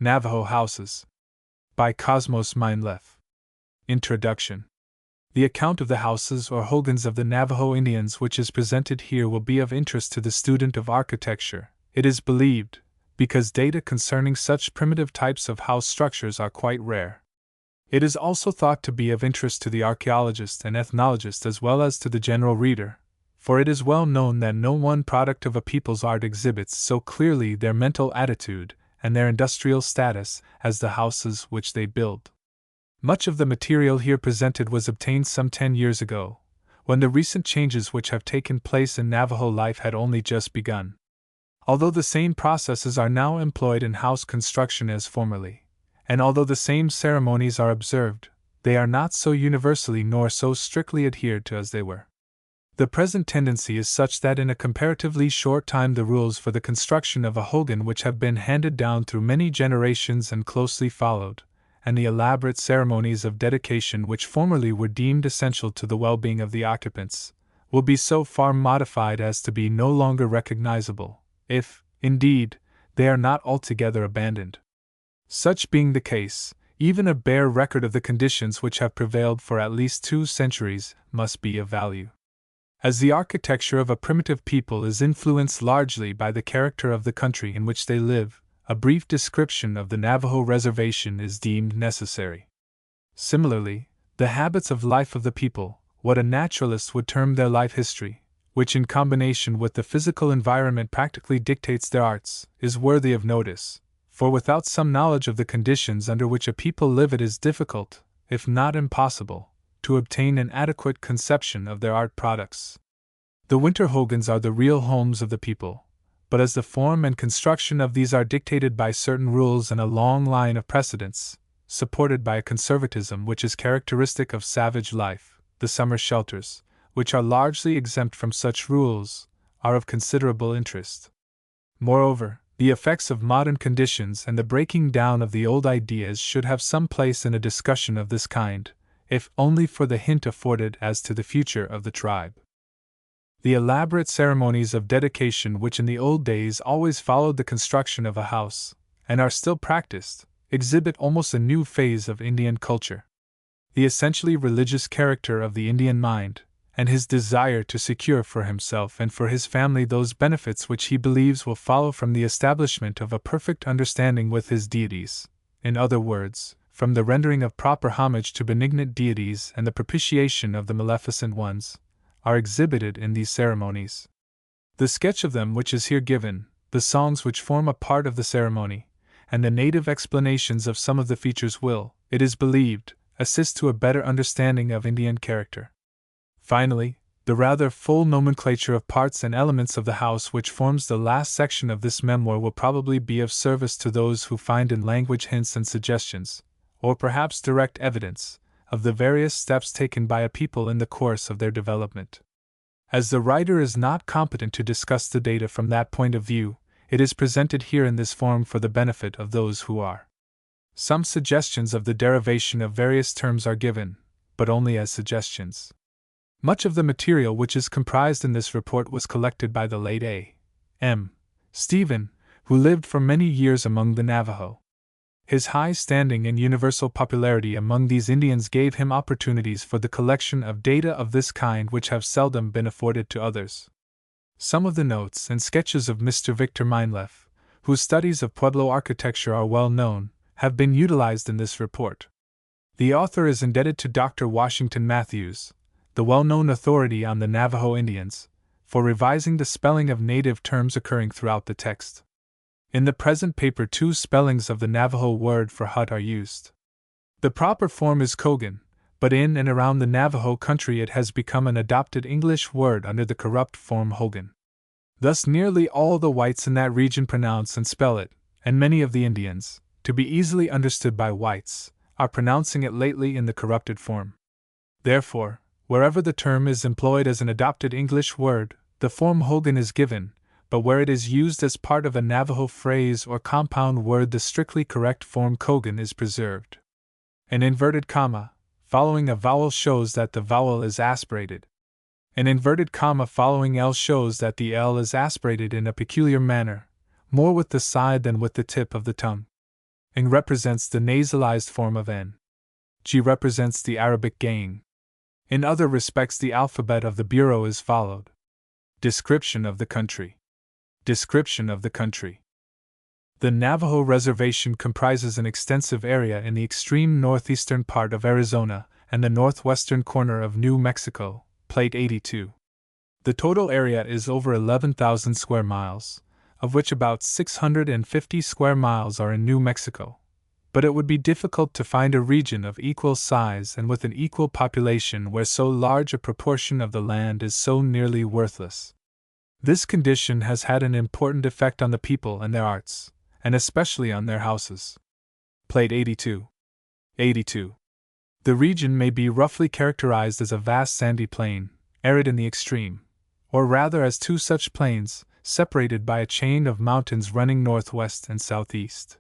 Navajo Houses. By Cosmos Mindlef. Introduction. The account of the houses or hogans of the Navajo Indians which is presented here will be of interest to the student of architecture, it is believed, because data concerning such primitive types of house structures are quite rare. It is also thought to be of interest to the archaeologist and ethnologist as well as to the general reader, for it is well known that no one product of a people's art exhibits so clearly their mental attitude and their industrial status as the houses which they build. Much of the material here presented was obtained some 10 years ago, when the recent changes which have taken place in Navajo life had only just begun. Although the same processes are now employed in house construction as formerly, and although the same ceremonies are observed, they are not so universally nor so strictly adhered to as they were. The present tendency is such that in a comparatively short time the rules for the construction of a hogan which have been handed down through many generations and closely followed, and the elaborate ceremonies of dedication which formerly were deemed essential to the well-being of the occupants, will be so far modified as to be no longer recognizable, if, indeed, they are not altogether abandoned. Such being the case, even a bare record of the conditions which have prevailed for at least 2 centuries must be of value. As the architecture of a primitive people is influenced largely by the character of the country in which they live, a brief description of the Navajo reservation is deemed necessary. Similarly, the habits of life of the people, what a naturalist would term their life history, which in combination with the physical environment practically dictates their arts, is worthy of notice, for without some knowledge of the conditions under which a people live it is difficult, if not impossible, to obtain an adequate conception of their art products. The winter hogans are the real homes of the people, but as the form and construction of these are dictated by certain rules and a long line of precedents, supported by a conservatism which is characteristic of savage life, the summer shelters, which are largely exempt from such rules, are of considerable interest. Moreover, the effects of modern conditions and the breaking down of the old ideas should have some place in a discussion of this kind, if only for the hint afforded as to the future of the tribe. The elaborate ceremonies of dedication which in the old days always followed the construction of a house, and are still practiced, exhibit almost a new phase of Indian culture. The essentially religious character of the Indian mind, and his desire to secure for himself and for his family those benefits which he believes will follow from the establishment of a perfect understanding with his deities, in other words, from the rendering of proper homage to benignant deities and the propitiation of the maleficent ones, are exhibited in these ceremonies. The sketch of them which is here given, the songs which form a part of the ceremony, and the native explanations of some of the features will, it is believed, assist to a better understanding of Indian character. Finally, the rather full nomenclature of parts and elements of the house which forms the last section of this memoir will probably be of service to those who find in language hints and suggestions, or perhaps direct evidence, of the various steps taken by a people in the course of their development. As the writer is not competent to discuss the data from that point of view, it is presented here in this form for the benefit of those who are. Some suggestions of the derivation of various terms are given, but only as suggestions. Much of the material which is comprised in this report was collected by the late A. M. Stephen, who lived for many years among the Navajo. His high standing and universal popularity among these Indians gave him opportunities for the collection of data of this kind which have seldom been afforded to others. Some of the notes and sketches of Mr. Victor Mindlef, whose studies of Pueblo architecture are well known, have been utilized in this report. The author is indebted to Dr. Washington Matthews, the well-known authority on the Navajo Indians, for revising the spelling of native terms occurring throughout the text. In the present paper 2 spellings of the Navajo word for hut are used. The proper form is Kogan, but in and around the Navajo country it has become an adopted English word under the corrupt form Hogan. Thus nearly all the whites in that region pronounce and spell it, and many of the Indians, to be easily understood by whites, are pronouncing it lately in the corrupted form. Therefore, wherever the term is employed as an adopted English word, the form Hogan is given, but where it is used as part of a Navajo phrase or compound word the strictly correct form Kogan is preserved. An inverted comma following a vowel shows that the vowel is aspirated. An inverted comma following L shows that the L is aspirated in a peculiar manner, more with the side than with the tip of the tongue. Ng represents the nasalized form of N. G represents the Arabic gang. In other respects, the alphabet of the Bureau is followed. Description of the country. Description of the country. The Navajo Reservation comprises an extensive area in the extreme northeastern part of Arizona and the northwestern corner of New Mexico, Plate 82. The total area is over 11,000 square miles, of which about 650 square miles are in New Mexico. But it would be difficult to find a region of equal size and with an equal population where so large a proportion of the land is so nearly worthless. This condition has had an important effect on the people and their arts, and especially on their houses. Plate 82. 82. The region may be roughly characterized as a vast sandy plain, arid in the extreme, or rather as two such plains, separated by a chain of mountains running northwest and southeast.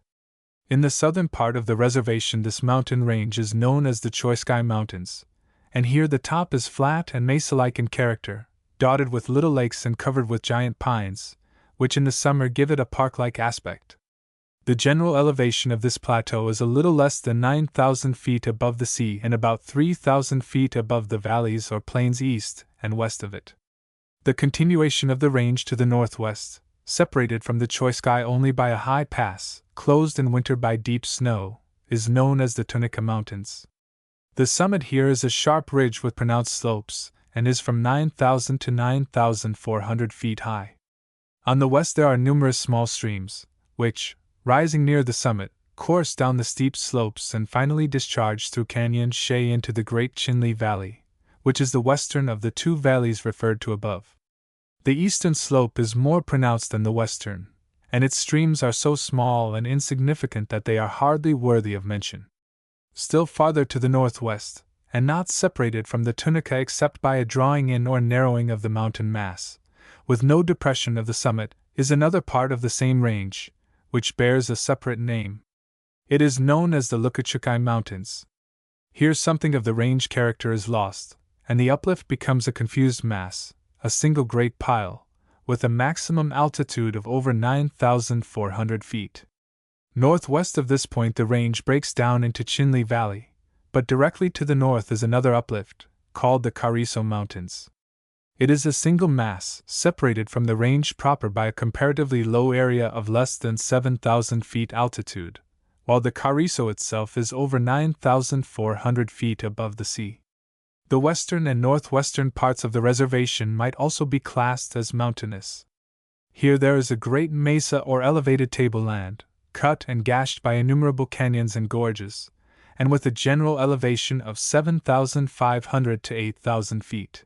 In the southern part of the reservation, this mountain range is known as the Choiskai Mountains, and here the top is flat and mesa-like in character, dotted with little lakes and covered with giant pines, which in the summer give it a park-like aspect. The general elevation of this plateau is a little less than 9,000 feet above the sea and about 3,000 feet above the valleys or plains east and west of it. The continuation of the range to the northwest, separated from the Choiskai only by a high pass, closed in winter by deep snow, is known as the Tunica Mountains. The summit here is a sharp ridge with pronounced slopes, and is from 9,000 to 9,400 feet high. On the west there are numerous small streams, which, rising near the summit, course down the steep slopes and finally discharge through Canyon Shea into the Great Chinle Valley, which is the western of the two valleys referred to above. The eastern slope is more pronounced than the western, and its streams are so small and insignificant that they are hardly worthy of mention. Still farther to the northwest, and not separated from the Tunica except by a drawing in or narrowing of the mountain mass, with no depression of the summit, is another part of the same range, which bears a separate name. It is known as the Lukachukai Mountains. Here something of the range character is lost, and the uplift becomes a confused mass, a single great pile, with a maximum altitude of over 9,400 feet. Northwest of this point the range breaks down into Chinle Valley, but directly to the north is another uplift, called the Carrizo Mountains. It is a single mass, separated from the range proper by a comparatively low area of less than 7,000 feet altitude, while the Carrizo itself is over 9,400 feet above the sea. The western and northwestern parts of the reservation might also be classed as mountainous. Here there is a great mesa or elevated tableland, cut and gashed by innumerable canyons and gorges, and with a general elevation of 7,500 to 8,000 feet.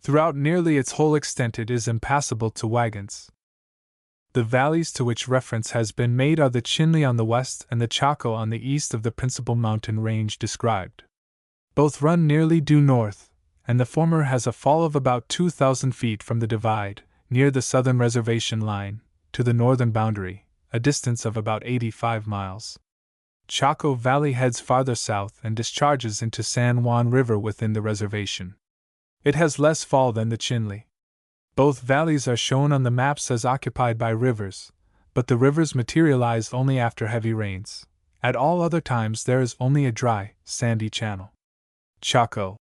Throughout nearly its whole extent it is impassable to wagons. The valleys to which reference has been made are the Chinle on the west and the Chaco on the east of the principal mountain range described. Both run nearly due north, and the former has a fall of about 2,000 feet from the divide, near the southern reservation line, to the northern boundary, a distance of about 85 miles. Chaco Valley heads farther south and discharges into San Juan River within the reservation. It has less fall than the Chinle. Both valleys are shown on the maps as occupied by rivers, but the rivers materialize only after heavy rains. At all other times there is only a dry, sandy channel. Chaco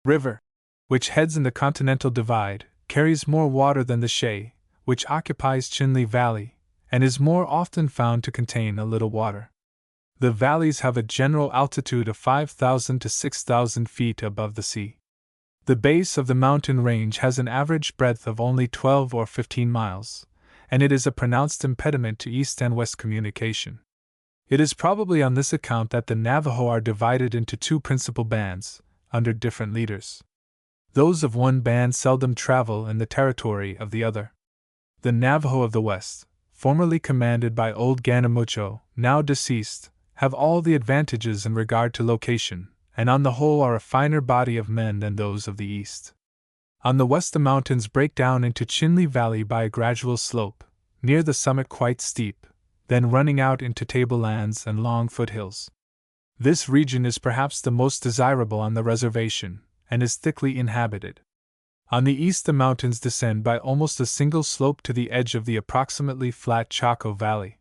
River, which heads in the Continental Divide, carries more water than the Shea, which occupies Chinle Valley, and is more often found to contain a little water. The valleys have a general altitude of 5,000 to 6,000 feet above the sea. The base of the mountain range has an average breadth of only 12 or 15 miles, and it is a pronounced impediment to east and west communication. It is probably on this account that the Navajo are divided into two principal bands, under different leaders. Those of one band seldom travel in the territory of the other. The Navajo of the West, formerly commanded by old Ganamucho, now deceased, have all the advantages in regard to location, and on the whole are a finer body of men than those of the East. On the west the mountains break down into Chinle Valley by a gradual slope, near the summit quite steep, then running out into tablelands and long foothills. This region is perhaps the most desirable on the reservation, and is thickly inhabited. On the east the mountains descend by almost a single slope to the edge of the approximately flat Chaco Valley.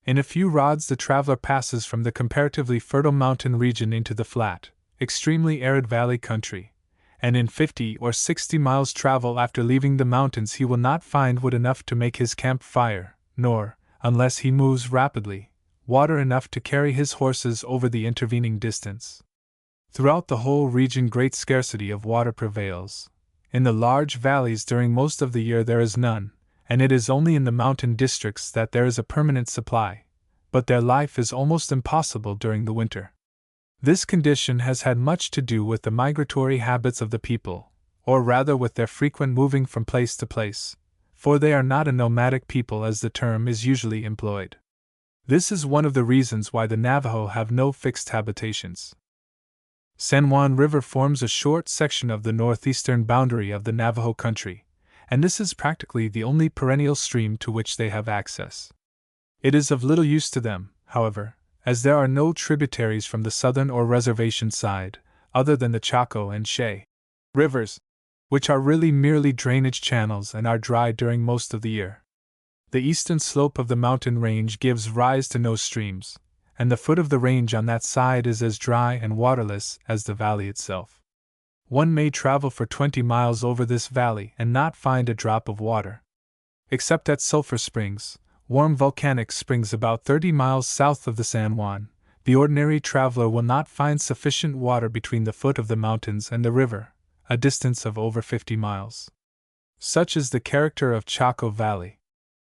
In a few rods, the traveler passes from the comparatively fertile mountain region into the flat, extremely arid valley country, and in 50 or 60 miles travel after leaving the mountains he will not find wood enough to make his camp fire, nor, unless he moves rapidly, water enough to carry his horses over the intervening distance. Throughout the whole region great scarcity of water prevails. In the large valleys during most of the year there is none, and it is only in the mountain districts that there is a permanent supply, but their life is almost impossible during the winter. This condition has had much to do with the migratory habits of the people, or rather with their frequent moving from place to place, for they are not a nomadic people as the term is usually employed. This is one of the reasons why the Navajo have no fixed habitations. San Juan River forms a short section of the northeastern boundary of the Navajo country, and this is practically the only perennial stream to which they have access. It is of little use to them, however, as there are no tributaries from the southern or reservation side, other than the Chaco and Shay rivers, which are really merely drainage channels and are dry during most of the year. The eastern slope of the mountain range gives rise to no streams, and the foot of the range on that side is as dry and waterless as the valley itself. One may travel for 20 miles over this valley and not find a drop of water. Except at Sulphur Springs, warm volcanic springs about 30 miles south of the San Juan, the ordinary traveler will not find sufficient water between the foot of the mountains and the river, a distance of over 50 miles. Such is the character of Chaco Valley.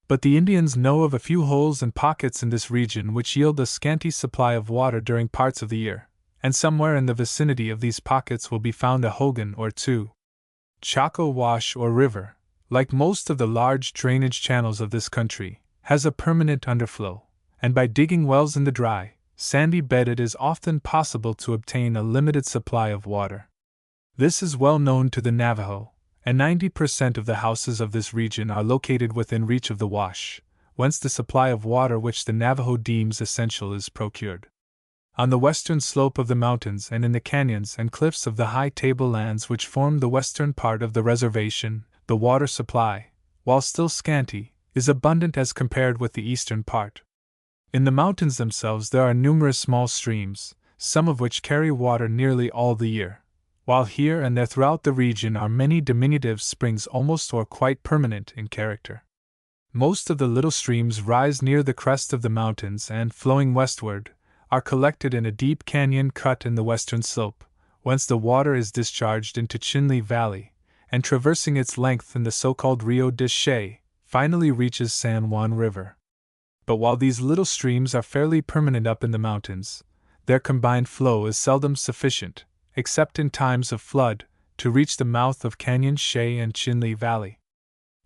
But the Indians know of a few holes and pockets in this region which yield a scanty supply of water during parts of the year, and somewhere in the vicinity of these pockets will be found a hogan or two. Chaco Wash or River, like most of the large drainage channels of this country, has a permanent underflow, and by digging wells in the dry, sandy bed it is often possible to obtain a limited supply of water. This is well known to the Navajo, and 90% of the houses of this region are located within reach of the wash, whence the supply of water which the Navajo deems essential is procured. On the western slope of the mountains and in the canyons and cliffs of the high tablelands which form the western part of the reservation, the water supply, while still scanty, is abundant as compared with the eastern part. In the mountains themselves there are numerous small streams, some of which carry water nearly all the year, while here and there throughout the region are many diminutive springs almost or quite permanent in character. Most of the little streams rise near the crest of the mountains and, flowing westward, are collected in a deep canyon cut in the western slope, whence the water is discharged into Chinle Valley, and traversing its length in the so-called Rio de Shay, finally reaches San Juan River. But while these little streams are fairly permanent up in the mountains, their combined flow is seldom sufficient, except in times of flood, to reach the mouth of Canyon Shay and Chinle Valley.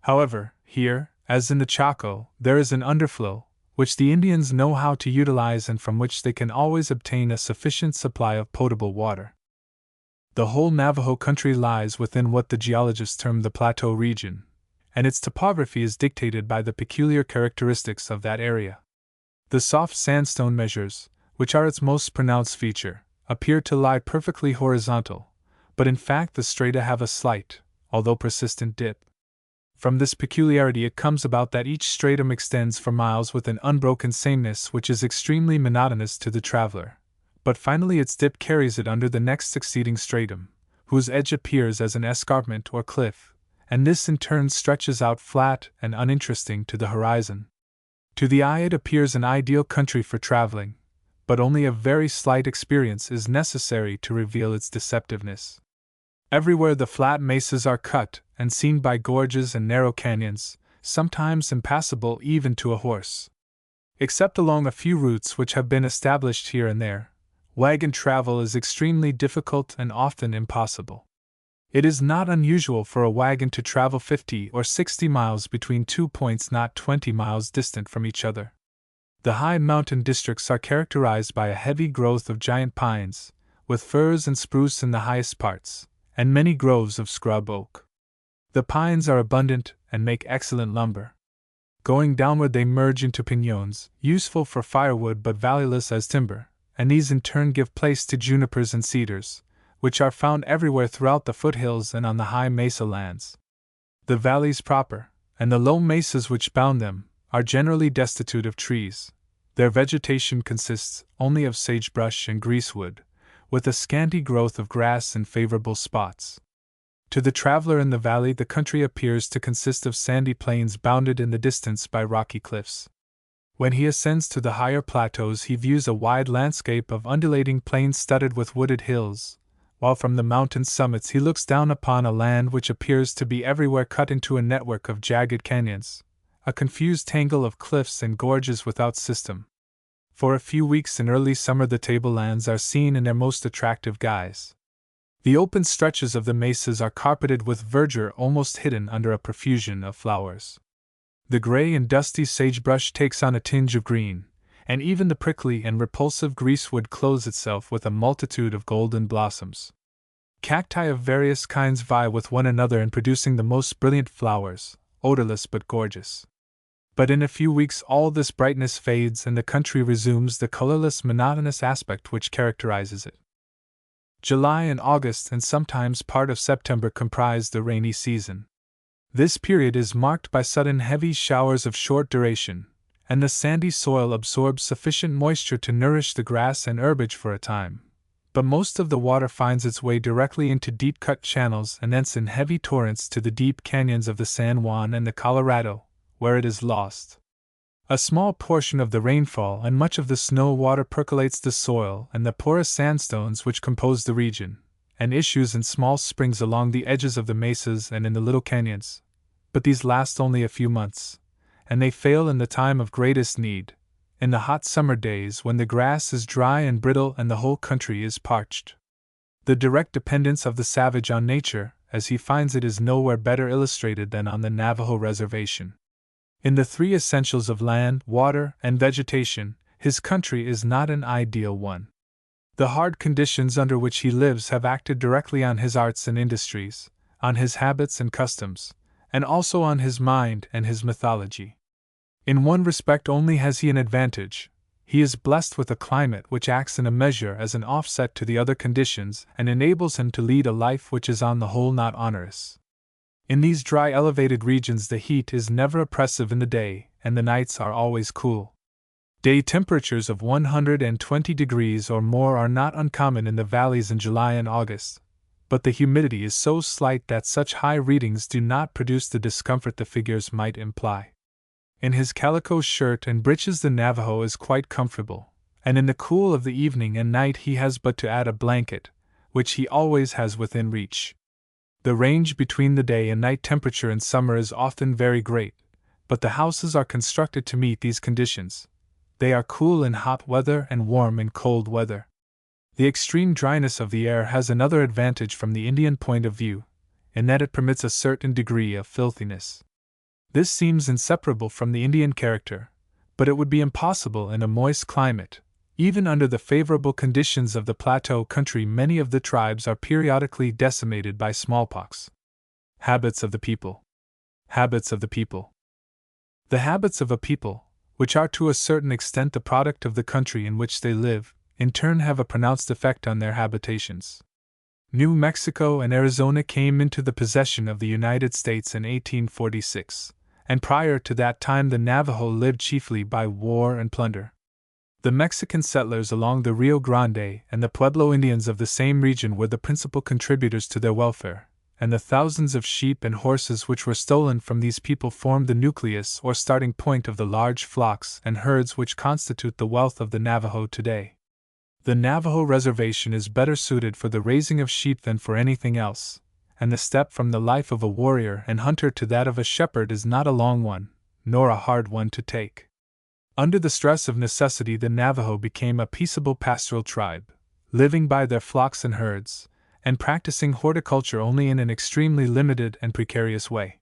However, here, as in the Chaco, there is an underflow, which the Indians know how to utilize and from which they can always obtain a sufficient supply of potable water. The whole Navajo country lies within what the geologists term the plateau region, and its topography is dictated by the peculiar characteristics of that area. The soft sandstone measures, which are its most pronounced feature, appear to lie perfectly horizontal, but in fact the strata have a slight, although persistent dip. From this peculiarity it comes about that each stratum extends for miles with an unbroken sameness which is extremely monotonous to the traveler, but finally its dip carries it under the next succeeding stratum, whose edge appears as an escarpment or cliff, and this in turn stretches out flat and uninteresting to the horizon. To the eye it appears an ideal country for traveling, but only a very slight experience is necessary to reveal its deceptiveness. Everywhere the flat mesas are cut and seen by gorges and narrow canyons, sometimes impassable even to a horse. Except along a few routes which have been established here and there, wagon travel is extremely difficult and often impossible. It is not unusual for a wagon to travel 50 or 60 miles between 2 points not 20 miles distant from each other. The high mountain districts are characterized by a heavy growth of giant pines, with firs and spruce in the highest parts, and many groves of scrub oak. The pines are abundant and make excellent lumber. Going downward they merge into piñons, useful for firewood but valueless as timber, and these in turn give place to junipers and cedars, which are found everywhere throughout the foothills and on the high mesa lands. The valleys proper, and the low mesas which bound them, are generally destitute of trees, Their vegetation consists only of sagebrush and greasewood, with a scanty growth of grass in favorable spots. To the traveler in the valley, the country appears to consist of sandy plains bounded in the distance by rocky cliffs. When he ascends to the higher plateaus, he views a wide landscape of undulating plains studded with wooded hills, while from the mountain summits he looks down upon a land which appears to be everywhere cut into a network of jagged canyons, a confused tangle of cliffs and gorges without system. For a few weeks in early summer the tablelands are seen in their most attractive guise. The open stretches of the mesas are carpeted with verdure almost hidden under a profusion of flowers. The gray and dusty sagebrush takes on a tinge of green, and even the prickly and repulsive greasewood clothes itself with a multitude of golden blossoms. Cacti of various kinds vie with one another in producing the most brilliant flowers, odorless but gorgeous. But in a few weeks all this brightness fades and the country resumes the colorless, monotonous aspect which characterizes it. July and August and sometimes part of September comprise the rainy season. This period is marked by sudden heavy showers of short duration, and the sandy soil absorbs sufficient moisture to nourish the grass and herbage for a time. But most of the water finds its way directly into deep-cut channels and thence in heavy torrents to the deep canyons of the San Juan and the Colorado, where it is lost. A small portion of the rainfall and much of the snow water percolates the soil and the porous sandstones which compose the region, and issues in small springs along the edges of the mesas and in the little canyons, but these last only a few months, and they fail in the time of greatest need, in the hot summer days when the grass is dry and brittle and the whole country is parched. The direct dependence of the savage on nature, as he finds it, is nowhere better illustrated than on the Navajo reservation. In the three essentials of land, water, and vegetation, his country is not an ideal one. The hard conditions under which he lives have acted directly on his arts and industries, on his habits and customs, and also on his mind and his mythology. In one respect only has he an advantage: he is blessed with a climate which acts in a measure as an offset to the other conditions and enables him to lead a life which is on the whole not onerous. In these dry elevated regions the heat is never oppressive in the day, and the nights are always cool. Day temperatures of 120 degrees or more are not uncommon in the valleys in July and August, but the humidity is so slight that such high readings do not produce the discomfort the figures might imply. In his calico shirt and breeches the Navajo is quite comfortable, and in the cool of the evening and night he has but to add a blanket, which he always has within reach. The range between the day and night temperature in summer is often very great, but the houses are constructed to meet these conditions. They are cool in hot weather and warm in cold weather. The extreme dryness of the air has another advantage from the Indian point of view, in that it permits a certain degree of filthiness. This seems inseparable from the Indian character, but it would be impossible in a moist climate. Even under the favorable conditions of the plateau country, many of the tribes are periodically decimated by smallpox. Habits of the people. Habits of the people. The habits of a people, which are to a certain extent the product of the country in which they live, in turn have a pronounced effect on their habitations. New Mexico and Arizona came into the possession of the United States in 1846, and prior to that time the Navajo lived chiefly by war and plunder. The Mexican settlers along the Rio Grande and the Pueblo Indians of the same region were the principal contributors to their welfare, and the thousands of sheep and horses which were stolen from these people formed the nucleus or starting point of the large flocks and herds which constitute the wealth of the Navajo today. The Navajo reservation is better suited for the raising of sheep than for anything else, and the step from the life of a warrior and hunter to that of a shepherd is not a long one, nor a hard one to take. Under the stress of necessity, the Navajo became a peaceable pastoral tribe, living by their flocks and herds, and practicing horticulture only in an extremely limited and precarious way.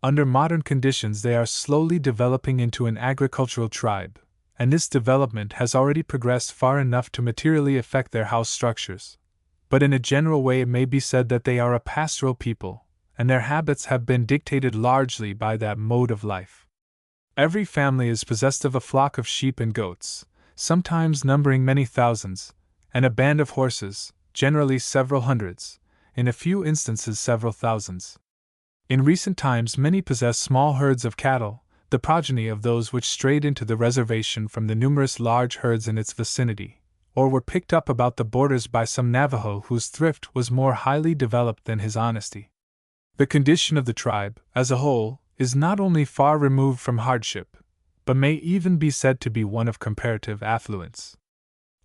Under modern conditions, they are slowly developing into an agricultural tribe, and this development has already progressed far enough to materially affect their house structures. But in a general way it may be said that they are a pastoral people, and their habits have been dictated largely by that mode of life. Every family is possessed of a flock of sheep and goats, sometimes numbering many thousands, and a band of horses, generally several hundreds, in a few instances several thousands. In recent times many possess small herds of cattle, the progeny of those which strayed into the reservation from the numerous large herds in its vicinity, or were picked up about the borders by some Navajo whose thrift was more highly developed than his honesty. The condition of the tribe, as a whole, is not only far removed from hardship, but may even be said to be one of comparative affluence.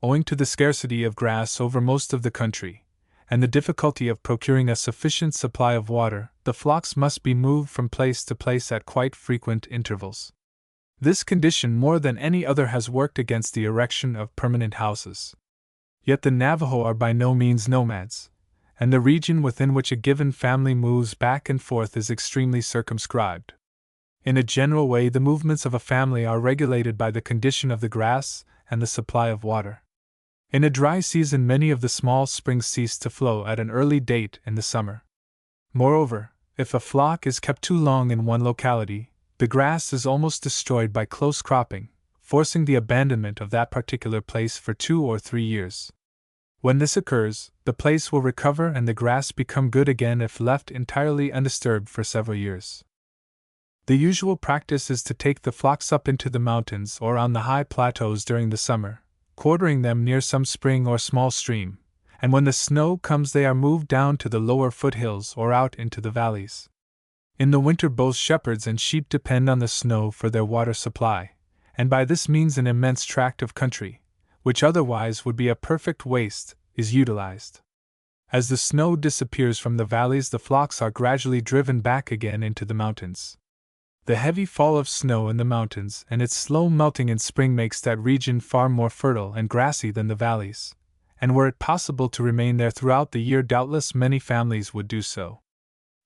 Owing to the scarcity of grass over most of the country, and the difficulty of procuring a sufficient supply of water, the flocks must be moved from place to place at quite frequent intervals. This condition more than any other has worked against the erection of permanent houses. Yet the Navajo are by no means nomads, and the region within which a given family moves back and forth is extremely circumscribed. In a general way, the movements of a family are regulated by the condition of the grass and the supply of water. In a dry season, many of the small springs cease to flow at an early date in the summer. Moreover, if a flock is kept too long in one locality, the grass is almost destroyed by close cropping, forcing the abandonment of that particular place for 2 or 3 years. When this occurs, the place will recover and the grass become good again if left entirely undisturbed for several years. The usual practice is to take the flocks up into the mountains or on the high plateaus during the summer, quartering them near some spring or small stream, and when the snow comes they are moved down to the lower foothills or out into the valleys. In the winter both shepherds and sheep depend on the snow for their water supply, and by this means an immense tract of country, which otherwise would be a perfect waste, is utilized. As the snow disappears from the valleys, the flocks are gradually driven back again into the mountains. The heavy fall of snow in the mountains and its slow melting in spring makes that region far more fertile and grassy than the valleys, and were it possible to remain there throughout the year, doubtless many families would do so.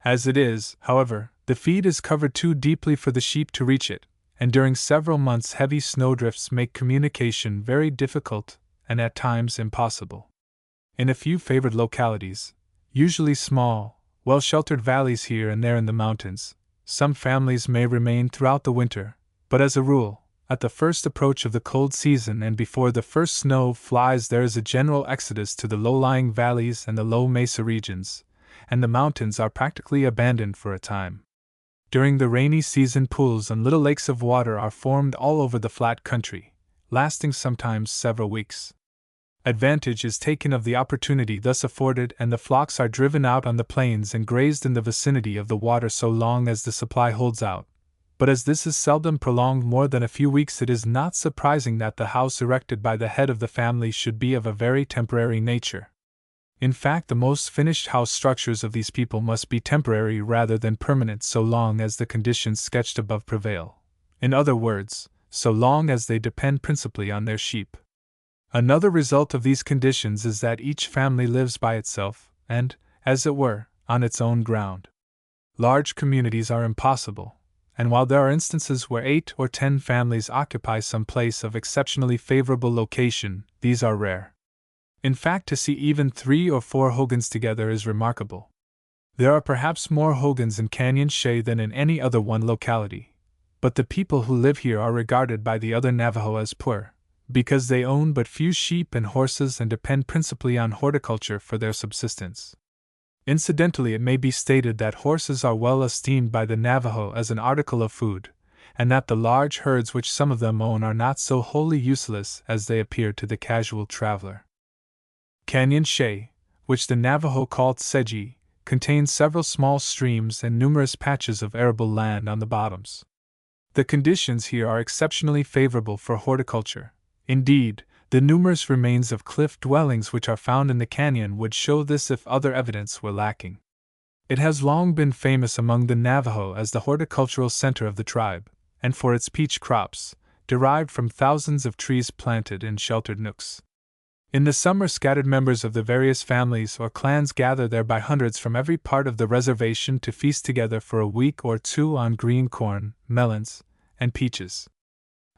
As it is, however, the feed is covered too deeply for the sheep to reach it, and during several months heavy snowdrifts make communication very difficult and at times impossible. In a few favored localities, usually small, well-sheltered valleys here and there in the mountains, some families may remain throughout the winter, but as a rule, at the first approach of the cold season and before the first snow flies there is a general exodus to the low-lying valleys and the low mesa regions, and the mountains are practically abandoned for a time. During the rainy season, pools and little lakes of water are formed all over the flat country, lasting sometimes several weeks. Advantage is taken of the opportunity thus afforded, and the flocks are driven out on the plains and grazed in the vicinity of the water so long as the supply holds out. But as this is seldom prolonged more than a few weeks, it is not surprising that the house erected by the head of the family should be of a very temporary nature. In fact, the most finished house structures of these people must be temporary rather than permanent so long as the conditions sketched above prevail. In other words, so long as they depend principally on their sheep. Another result of these conditions is that each family lives by itself, and, as it were, on its own ground. Large communities are impossible, and while there are instances where 8 or 10 families occupy some place of exceptionally favorable location, these are rare. In fact, to see even 3 or 4 hogans together is remarkable. There are perhaps more hogans in Canyon Shea than in any other one locality, but the people who live here are regarded by the other Navajo as poor, because they own but few sheep and horses and depend principally on horticulture for their subsistence. Incidentally, it may be stated that horses are well esteemed by the Navajo as an article of food, and that the large herds which some of them own are not so wholly useless as they appear to the casual traveler. Canyon Shea, which the Navajo called Seji, contains several small streams and numerous patches of arable land on the bottoms. The conditions here are exceptionally favorable for horticulture. Indeed, the numerous remains of cliff dwellings which are found in the canyon would show this if other evidence were lacking. It has long been famous among the Navajo as the horticultural center of the tribe, and for its peach crops, derived from thousands of trees planted in sheltered nooks. In the summer, scattered members of the various families or clans gather there by hundreds from every part of the reservation to feast together for a week or 2 on green corn, melons, and peaches.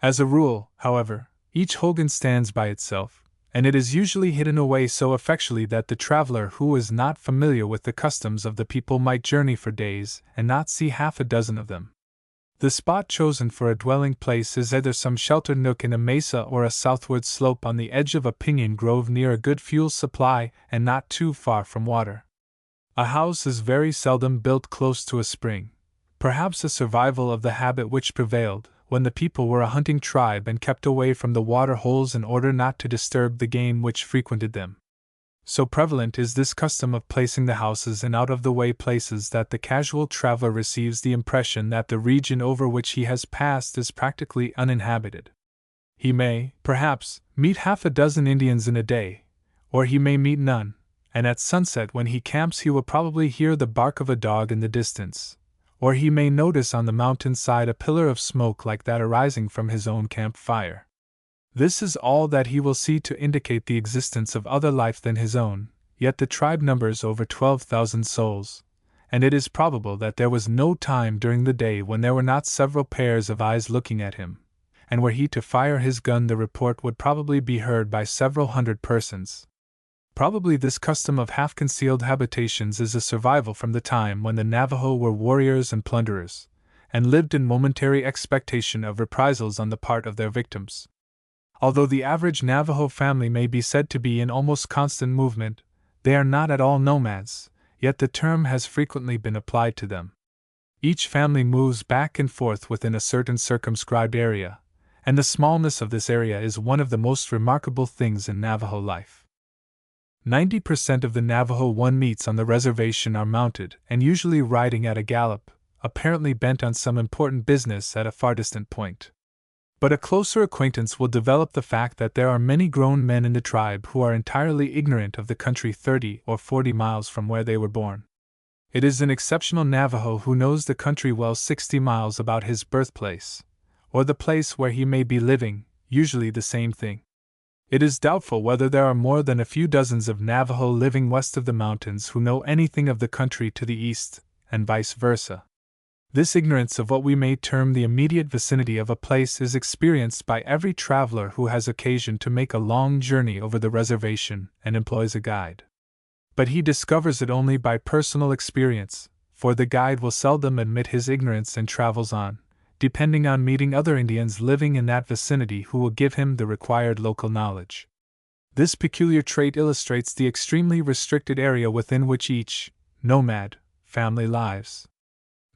As a rule, however, each hogan stands by itself, and it is usually hidden away so effectually that the traveler who is not familiar with the customs of the people might journey for days and not see half a dozen of them. The spot chosen for a dwelling place is either some sheltered nook in a mesa or a southward slope on the edge of a pinyon grove near a good fuel supply and not too far from water. A house is very seldom built close to a spring, perhaps a survival of the habit which prevailed when the people were a hunting tribe and kept away from the water holes in order not to disturb the game which frequented them. So prevalent is this custom of placing the houses in out-of-the-way places that the casual traveler receives the impression that the region over which he has passed is practically uninhabited. He may, perhaps, meet half a dozen Indians in a day, or he may meet none, and at sunset when he camps he will probably hear the bark of a dog in the distance, or he may notice on the mountainside a pillar of smoke like that arising from his own camp fire. This is all that he will see to indicate the existence of other life than his own, yet the tribe numbers over 12,000 souls, and it is probable that there was no time during the day when there were not several pairs of eyes looking at him, and were he to fire his gun the report would probably be heard by several hundred persons. Probably this custom of half-concealed habitations is a survival from the time when the Navajo were warriors and plunderers, and lived in momentary expectation of reprisals on the part of their victims. Although the average Navajo family may be said to be in almost constant movement, they are not at all nomads, yet the term has frequently been applied to them. Each family moves back and forth within a certain circumscribed area, and the smallness of this area is one of the most remarkable things in Navajo life. 90% of the Navajo one meets on the reservation are mounted and usually riding at a gallop, apparently bent on some important business at a far distant point. But a closer acquaintance will develop the fact that there are many grown men in the tribe who are entirely ignorant of the country 30 or 40 miles from where they were born. It is an exceptional Navajo who knows the country well 60 miles about his birthplace, or the place where he may be living, usually the same thing. It is doubtful whether there are more than a few dozens of Navajo living west of the mountains who know anything of the country to the east, and vice versa. This ignorance of what we may term the immediate vicinity of a place is experienced by every traveler who has occasion to make a long journey over the reservation and employs a guide. But he discovers it only by personal experience, for the guide will seldom admit his ignorance and travels on, depending on meeting other Indians living in that vicinity who will give him the required local knowledge. This peculiar trait illustrates the extremely restricted area within which each nomad family lives.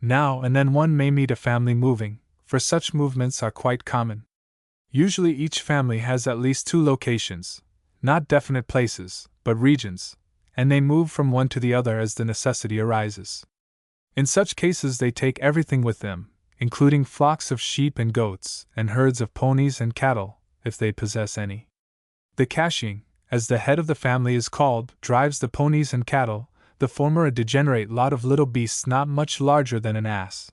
Now and then one may meet a family moving, for such movements are quite common. Usually each family has at least two locations, not definite places, but regions, and they move from one to the other as the necessity arises. In such cases they take everything with them, including flocks of sheep and goats, and herds of ponies and cattle, if they possess any. The Kashing, as the head of the family is called, drives the ponies and cattle, the former a degenerate lot of little beasts not much larger than an ass,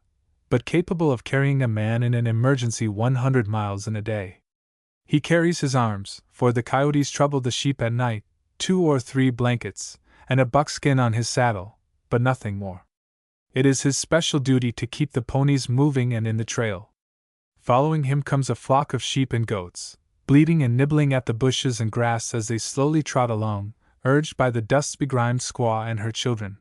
but capable of carrying a man in an emergency 100 miles in a day. He carries his arms, for the coyotes trouble the sheep at night, 2 or 3 blankets, and a buckskin on his saddle, but nothing more. It is his special duty to keep the ponies moving and in the trail. Following him comes a flock of sheep and goats, bleating and nibbling at the bushes and grass as they slowly trot along, urged by the dust-begrimed squaw and her children.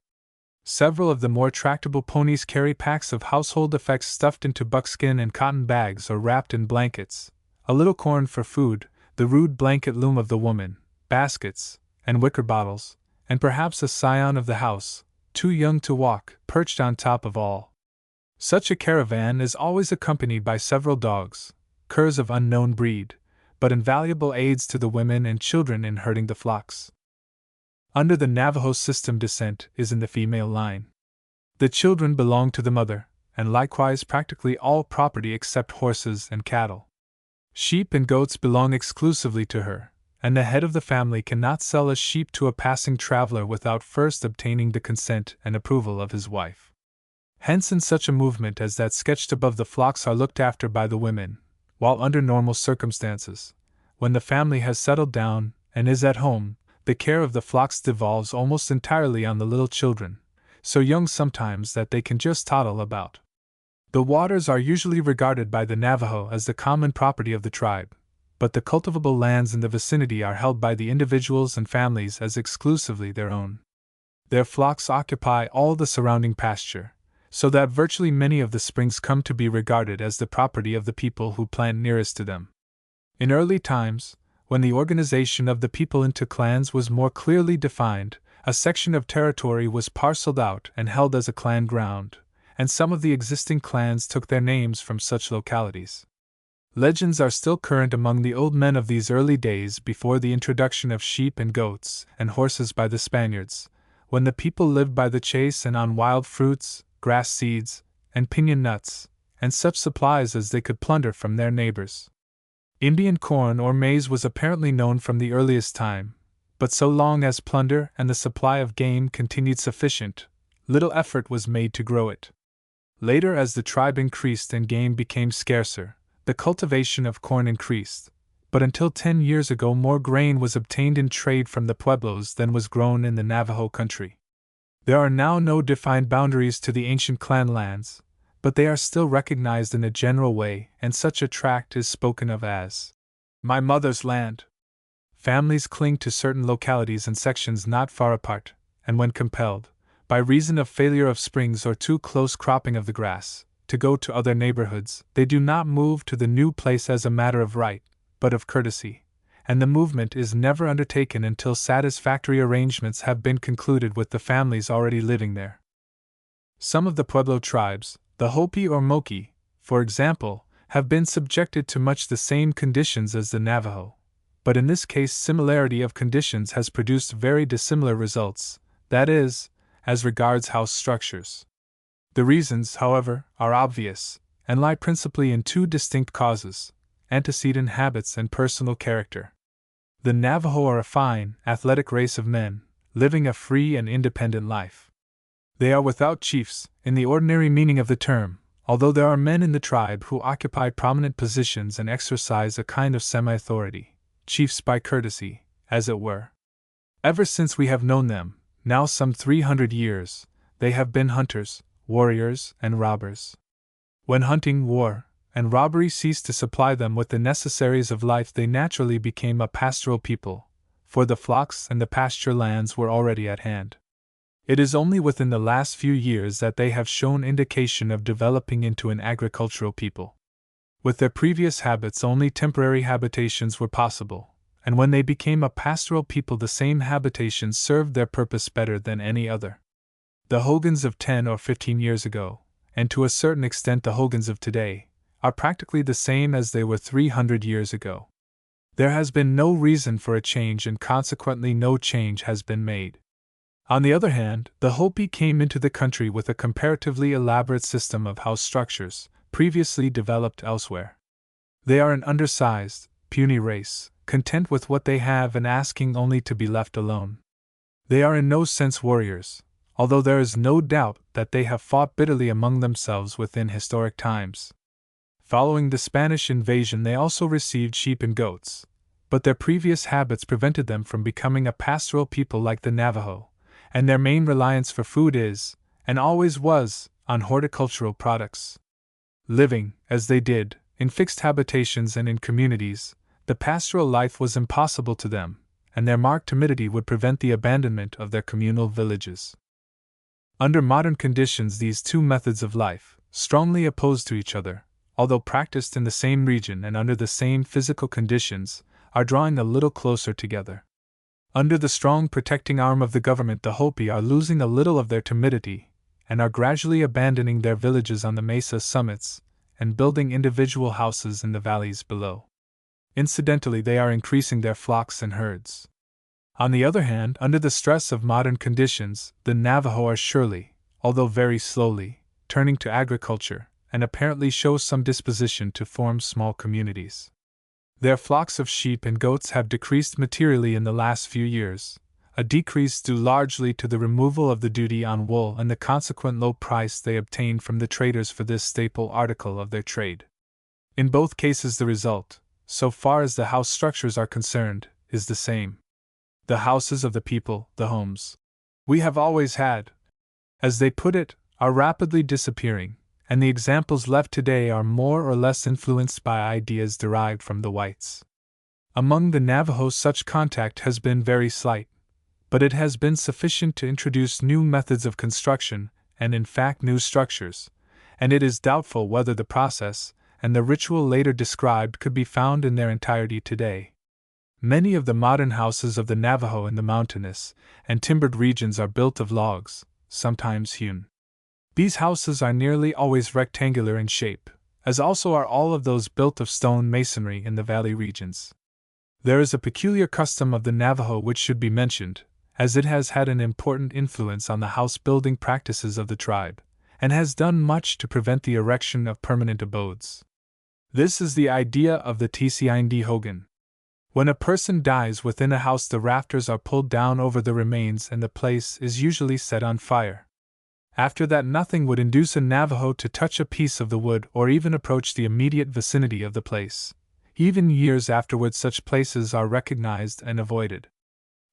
Several of the more tractable ponies carry packs of household effects stuffed into buckskin and cotton bags or wrapped in blankets, a little corn for food, the rude blanket loom of the woman, baskets, and wicker bottles, and perhaps a scion of the house, too young to walk, perched on top of all. Such a caravan is always accompanied by several dogs, curs of unknown breed, but invaluable aids to the women and children in herding the flocks. Under the Navajo system, descent is in the female line. The children belong to the mother, and likewise practically all property except horses and cattle. Sheep and goats belong exclusively to her, and the head of the family cannot sell a sheep to a passing traveler without first obtaining the consent and approval of his wife. Hence, in such a movement as that sketched above, the flocks are looked after by the women, while under normal circumstances, when the family has settled down and is at home, the care of the flocks devolves almost entirely on the little children, so young sometimes that they can just toddle about. The waters are usually regarded by the Navajo as the common property of the tribe, but the cultivable lands in the vicinity are held by the individuals and families as exclusively their own. Their flocks occupy all the surrounding pasture, so that virtually many of the springs come to be regarded as the property of the people who plant nearest to them. In early times, when the organization of the people into clans was more clearly defined, a section of territory was parceled out and held as a clan ground, and some of the existing clans took their names from such localities. Legends are still current among the old men of these early days before the introduction of sheep and goats and horses by the Spaniards, when the people lived by the chase and on wild fruits, grass seeds, and piñon nuts, and such supplies as they could plunder from their neighbors. Indian corn or maize was apparently known from the earliest time, but so long as plunder and the supply of game continued sufficient, little effort was made to grow it. Later, as the tribe increased and game became scarcer, the cultivation of corn increased, but until 10 years ago more grain was obtained in trade from the pueblos than was grown in the Navajo country. There are now no defined boundaries to the ancient clan lands, but they are still recognized in a general way, and such a tract is spoken of as my mother's land. Families cling to certain localities and sections not far apart, and when compelled, by reason of failure of springs or too close cropping of the grass, to go to other neighborhoods, they do not move to the new place as a matter of right, but of courtesy, and the movement is never undertaken until satisfactory arrangements have been concluded with the families already living there. Some of the Pueblo tribes, the Hopi or Moki, for example, have been subjected to much the same conditions as the Navajo, but in this case similarity of conditions has produced very dissimilar results, that is, as regards house structures. The reasons, however, are obvious, and lie principally in two distinct causes: antecedent habits and personal character. The Navajo are a fine, athletic race of men, living a free and independent life. They are without chiefs, in the ordinary meaning of the term, although there are men in the tribe who occupy prominent positions and exercise a kind of semi-authority, chiefs by courtesy, as it were. Ever since we have known them, now some 300 years, they have been hunters, warriors, and robbers. When hunting, war, and robbery ceased to supply them with the necessaries of life, they naturally became a pastoral people, for the flocks and the pasture lands were already at hand. It is only within the last few years that they have shown indication of developing into an agricultural people. With their previous habits, only temporary habitations were possible, and when they became a pastoral people, the same habitations served their purpose better than any other. The Hogans of 10 or 15 years ago, and to a certain extent the Hogans of today, are practically the same as they were 300 years ago. There has been no reason for a change, and consequently no change has been made. On the other hand, the Hopi came into the country with a comparatively elaborate system of house structures, previously developed elsewhere. They are an undersized, puny race, content with what they have and asking only to be left alone. They are in no sense warriors, although there is no doubt that they have fought bitterly among themselves within historic times. Following the Spanish invasion, they also received sheep and goats, but their previous habits prevented them from becoming a pastoral people like the Navajo, and their main reliance for food is, and always was, on horticultural products. Living, as they did, in fixed habitations and in communities, the pastoral life was impossible to them, and their marked timidity would prevent the abandonment of their communal villages. Under modern conditions, these two methods of life, strongly opposed to each other, although practiced in the same region and under the same physical conditions, are drawing a little closer together. Under the strong protecting arm of the government, the Hopi are losing a little of their timidity, and are gradually abandoning their villages on the mesa summits, and building individual houses in the valleys below. Incidentally, they are increasing their flocks and herds. On the other hand, under the stress of modern conditions, the Navajo are surely, although very slowly, turning to agriculture, and apparently show some disposition to form small communities. Their flocks of sheep and goats have decreased materially in the last few years, a decrease due largely to the removal of the duty on wool and the consequent low price they obtain from the traders for this staple article of their trade. In both cases, the result, so far as the house structures are concerned, is the same. The houses of the people, the homes we have always had, as they put it, are rapidly disappearing, and the examples left today are more or less influenced by ideas derived from the whites. Among the Navajo, such contact has been very slight, but it has been sufficient to introduce new methods of construction, and in fact new structures, and it is doubtful whether the process, and the ritual later described, could be found in their entirety today. Many of the modern houses of the Navajo in the mountainous and timbered regions are built of logs, sometimes hewn. These houses are nearly always rectangular in shape, as also are all of those built of stone masonry in the valley regions. There is a peculiar custom of the Navajo which should be mentioned, as it has had an important influence on the house-building practices of the tribe, and has done much to prevent the erection of permanent abodes. This is the idea of the Tsindi Hogan. When a person dies within a house, the rafters are pulled down over the remains and the place is usually set on fire. After that, nothing would induce a Navajo to touch a piece of the wood or even approach the immediate vicinity of the place. Even years afterwards, such places are recognized and avoided.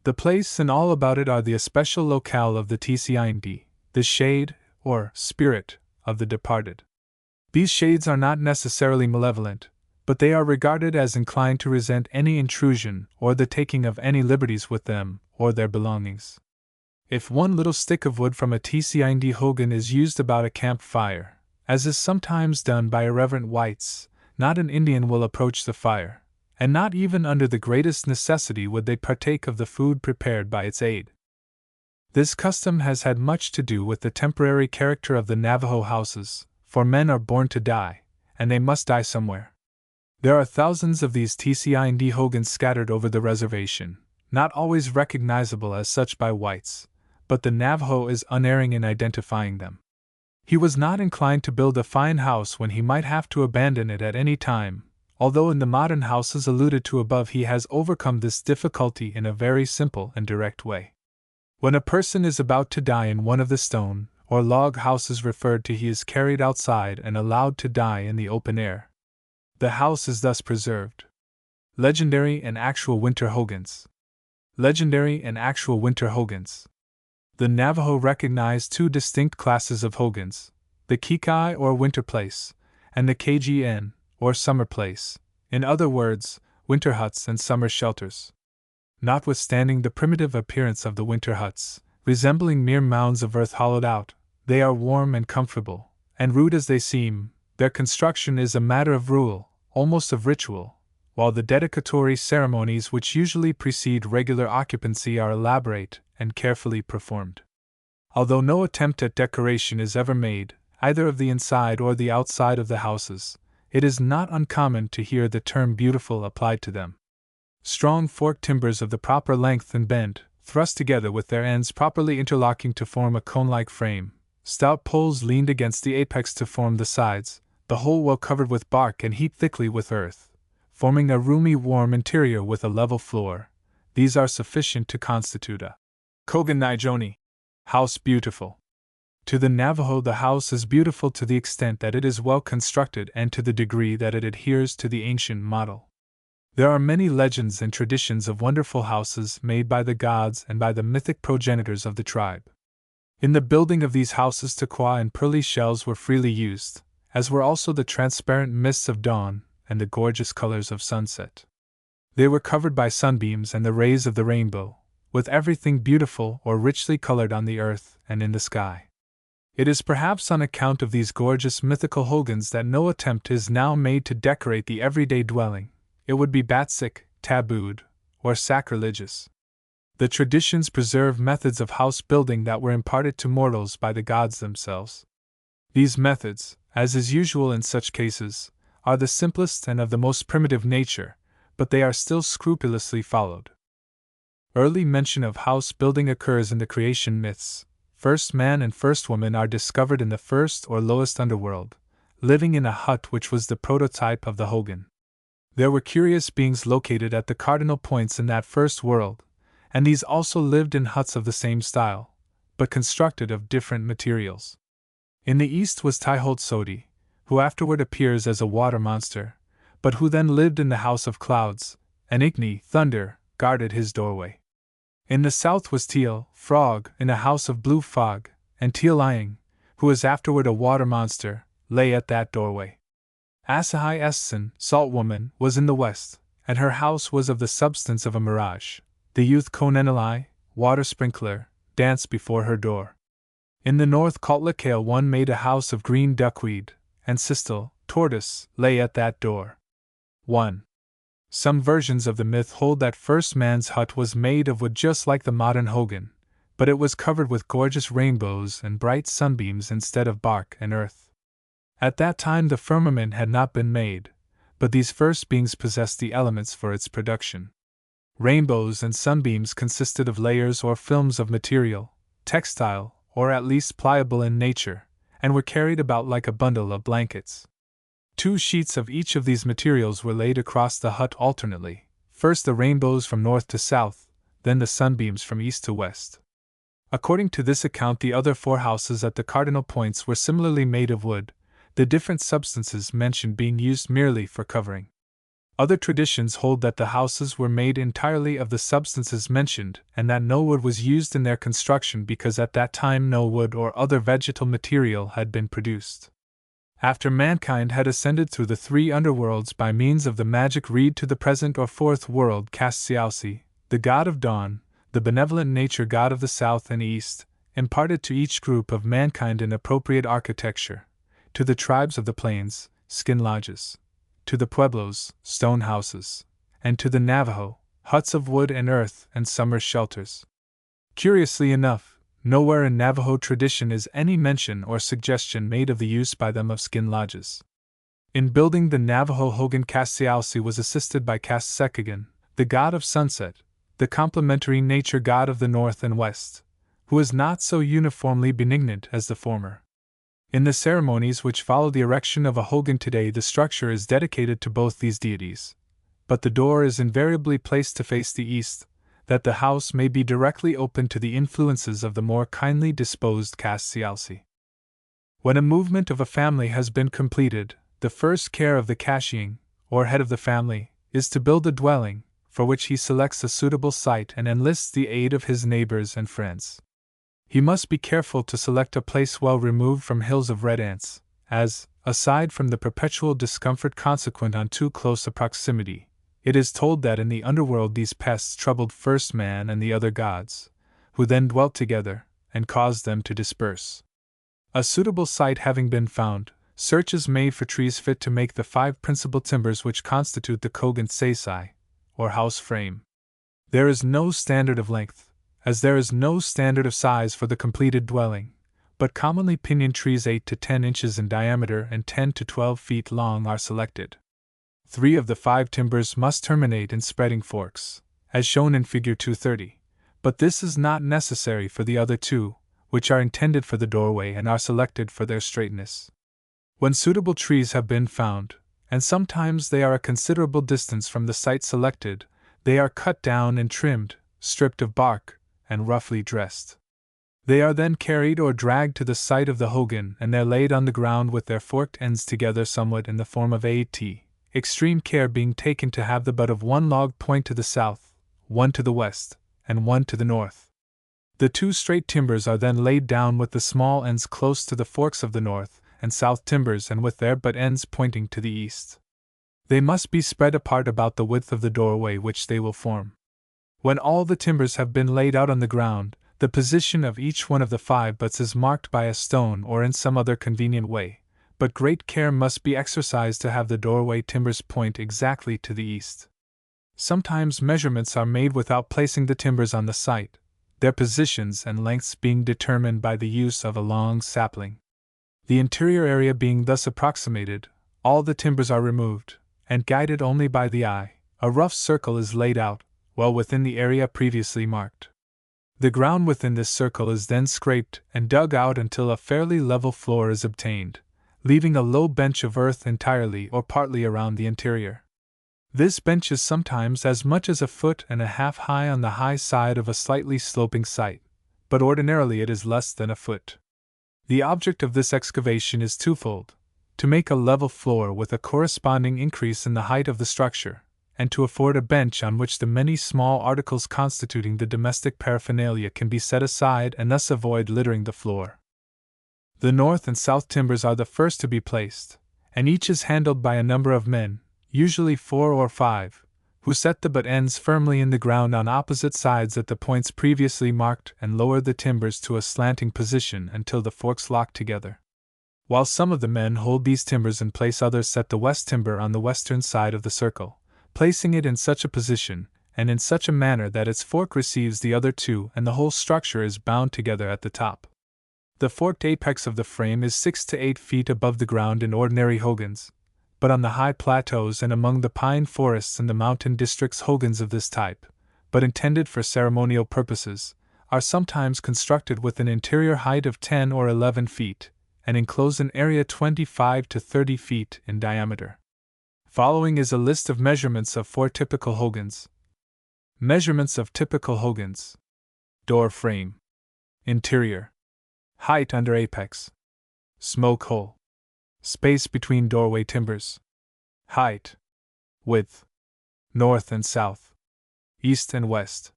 The place and all about it are the especial locale of the Tsindi, the shade, or spirit, of the departed. These shades are not necessarily malevolent, but they are regarded as inclined to resent any intrusion or the taking of any liberties with them or their belongings. If one little stick of wood from a Tsindi Hogan is used about a campfire, as is sometimes done by irreverent whites, not an Indian will approach the fire, and not even under the greatest necessity would they partake of the food prepared by its aid. This custom has had much to do with the temporary character of the Navajo houses, for men are born to die, and they must die somewhere. There are thousands of these Tsindi Hogans scattered over the reservation, not always recognizable as such by whites, but the Navajo is unerring in identifying them. He was not inclined to build a fine house when he might have to abandon it at any time, although in the modern houses alluded to above he has overcome this difficulty in a very simple and direct way. When a person is about to die in one of the stone or log houses referred to, he is carried outside and allowed to die in the open air. The house is thus preserved. Legendary and actual winter hogans. Legendary and actual winter hogans. The Navajo recognize two distinct classes of hogans, the Kikai or winter place, and the Kgn, or summer place, in other words, winter huts and summer shelters. Notwithstanding the primitive appearance of the winter huts, resembling mere mounds of earth hollowed out, they are warm and comfortable, and rude as they seem, their construction is a matter of rule, almost of ritual, while the dedicatory ceremonies which usually precede regular occupancy are elaborate and carefully performed. Although no attempt at decoration is ever made, either of the inside or the outside of the houses, it is not uncommon to hear the term beautiful applied to them. Strong forked timbers of the proper length and bend, thrust together with their ends properly interlocking to form a cone-like frame, stout poles leaned against the apex to form the sides, the whole well covered with bark and heaped thickly with earth, forming a roomy warm interior with a level floor, these are sufficient to constitute a Kogan Nijoni house beautiful. To the Navajo, the house is beautiful to the extent that it is well constructed and to the degree that it adheres to the ancient model. There are many legends and traditions of wonderful houses made by the gods and by the mythic progenitors of the tribe. In the building of these houses, tequa and pearly shells were freely used, as were also the transparent mists of dawn and the gorgeous colors of sunset. They were covered by sunbeams and the rays of the rainbow, with everything beautiful or richly colored on the earth and in the sky. It is perhaps on account of these gorgeous mythical hogans that no attempt is now made to decorate the everyday dwelling. It would be batsic, tabooed, or sacrilegious. The traditions preserve methods of house building that were imparted to mortals by the gods themselves. These methods, as is usual in such cases, are the simplest and of the most primitive nature, but they are still scrupulously followed. Early mention of house building occurs in the creation myths. First man and first woman are discovered in the first or lowest underworld, living in a hut which was the prototype of the Hogan. There were curious beings located at the cardinal points in that first world, and these also lived in huts of the same style, but constructed of different materials. In the east was Taiholt Sodi, who afterward appears as a water monster, but who then lived in the house of clouds, and Igni, thunder, guarded his doorway. In the south was Teal, frog, in a house of blue fog, and Teal-Iang, who was afterward a water monster, lay at that doorway. Asahai Estson, salt woman, was in the west, and her house was of the substance of a mirage. The youth Konenalai, water sprinkler, danced before her door. In the north Kaltlakale one made a house of green duckweed, and Sistel, tortoise, lay at that door. 1. Some versions of the myth hold that first man's hut was made of wood just like the modern Hogan, but it was covered with gorgeous rainbows and bright sunbeams instead of bark and earth. At that time the firmament had not been made, but these first beings possessed the elements for its production. Rainbows and sunbeams consisted of layers or films of material, textile, or at least pliable in nature, and were carried about like a bundle of blankets. 2 sheets of each of these materials were laid across the hut alternately, first the rainbows from north to south, then the sunbeams from east to west. According to this account, the other 4 houses at the cardinal points were similarly made of wood, the different substances mentioned being used merely for covering. Other traditions hold that the houses were made entirely of the substances mentioned and that no wood was used in their construction because at that time no wood or other vegetal material had been produced. After mankind had ascended through the 3 underworlds by means of the magic reed to the present or 4th world, Castialsi, the god of dawn, the benevolent nature god of the south and east, imparted to each group of mankind an appropriate architecture, to the tribes of the plains, skin lodges, to the pueblos, stone houses, and to the Navajo, huts of wood and earth and summer shelters. Curiously enough, nowhere in Navajo tradition is any mention or suggestion made of the use by them of skin lodges. In building the Navajo hogan, Castialsi was assisted by Cassecagan, the god of sunset, the complementary nature god of the north and west, who is not so uniformly benignant as the former. In the ceremonies which follow the erection of a hogan today, the structure is dedicated to both these deities, but the door is invariably placed to face the east, that the house may be directly open to the influences of the more kindly disposed Castialsi. When a movement of a family has been completed, the first care of the Cashiing, or head of the family, is to build a dwelling, for which he selects a suitable site and enlists the aid of his neighbors and friends. He must be careful to select a place well removed from hills of red ants, as, aside from the perpetual discomfort consequent on too close a proximity, it is told that in the underworld these pests troubled first man and the other gods, who then dwelt together, and caused them to disperse. A suitable site having been found, search is made for trees fit to make the 5 principal timbers which constitute the kogan seisai, or house frame. There is no standard of length, as there is no standard of size for the completed dwelling, but commonly pinyon trees 8 to 10 inches in diameter and 10 to 12 feet long are selected. 3 of the 5 timbers must terminate in spreading forks, as shown in Figure 230, but this is not necessary for the other 2, which are intended for the doorway and are selected for their straightness. When suitable trees have been found, and sometimes they are a considerable distance from the site selected, they are cut down and trimmed, stripped of bark, and roughly dressed. They are then carried or dragged to the site of the hogan and there laid on the ground with their forked ends together somewhat in the form of a T, extreme care being taken to have the butt of one log point to the south, one to the west, and one to the north. The 2 straight timbers are then laid down with the small ends close to the forks of the north and south timbers and with their butt ends pointing to the east. They must be spread apart about the width of the doorway which they will form. When all the timbers have been laid out on the ground, the position of each one of the 5 butts is marked by a stone or in some other convenient way, but great care must be exercised to have the doorway timbers point exactly to the east. Sometimes measurements are made without placing the timbers on the site, their positions and lengths being determined by the use of a long sapling. The interior area being thus approximated, all the timbers are removed, and guided only by the eye, a rough circle is laid out, well within the area previously marked. The ground within this circle is then scraped and dug out until a fairly level floor is obtained, leaving a low bench of earth entirely or partly around the interior. This bench is sometimes as much as 1.5 feet high on the high side of a slightly sloping site, but ordinarily it is less than 1 foot. The object of this excavation is twofold: to make a level floor with a corresponding increase in the height of the structure, and to afford a bench on which the many small articles constituting the domestic paraphernalia can be set aside and thus avoid littering the floor. The north and south timbers are the first to be placed, and each is handled by a number of men, usually 4 or 5, who set the butt ends firmly in the ground on opposite sides at the points previously marked and lower the timbers to a slanting position until the forks lock together. While some of the men hold these timbers in place, others set the west timber on the western side of the circle, placing it in such a position and in such a manner that its fork receives the other two and the whole structure is bound together at the top. The forked apex of the frame is 6 to 8 feet above the ground in ordinary hogans, but on the high plateaus and among the pine forests in the mountain districts hogans of this type, but intended for ceremonial purposes, are sometimes constructed with an interior height of 10 or 11 feet, and enclose an area 25 to 30 feet in diameter. Following is a list of measurements of 4 typical hogans. Measurements of typical hogans. Door frame. Interior. Height under apex. Smoke hole. Space between doorway timbers. Height. Width. North and south. East and west.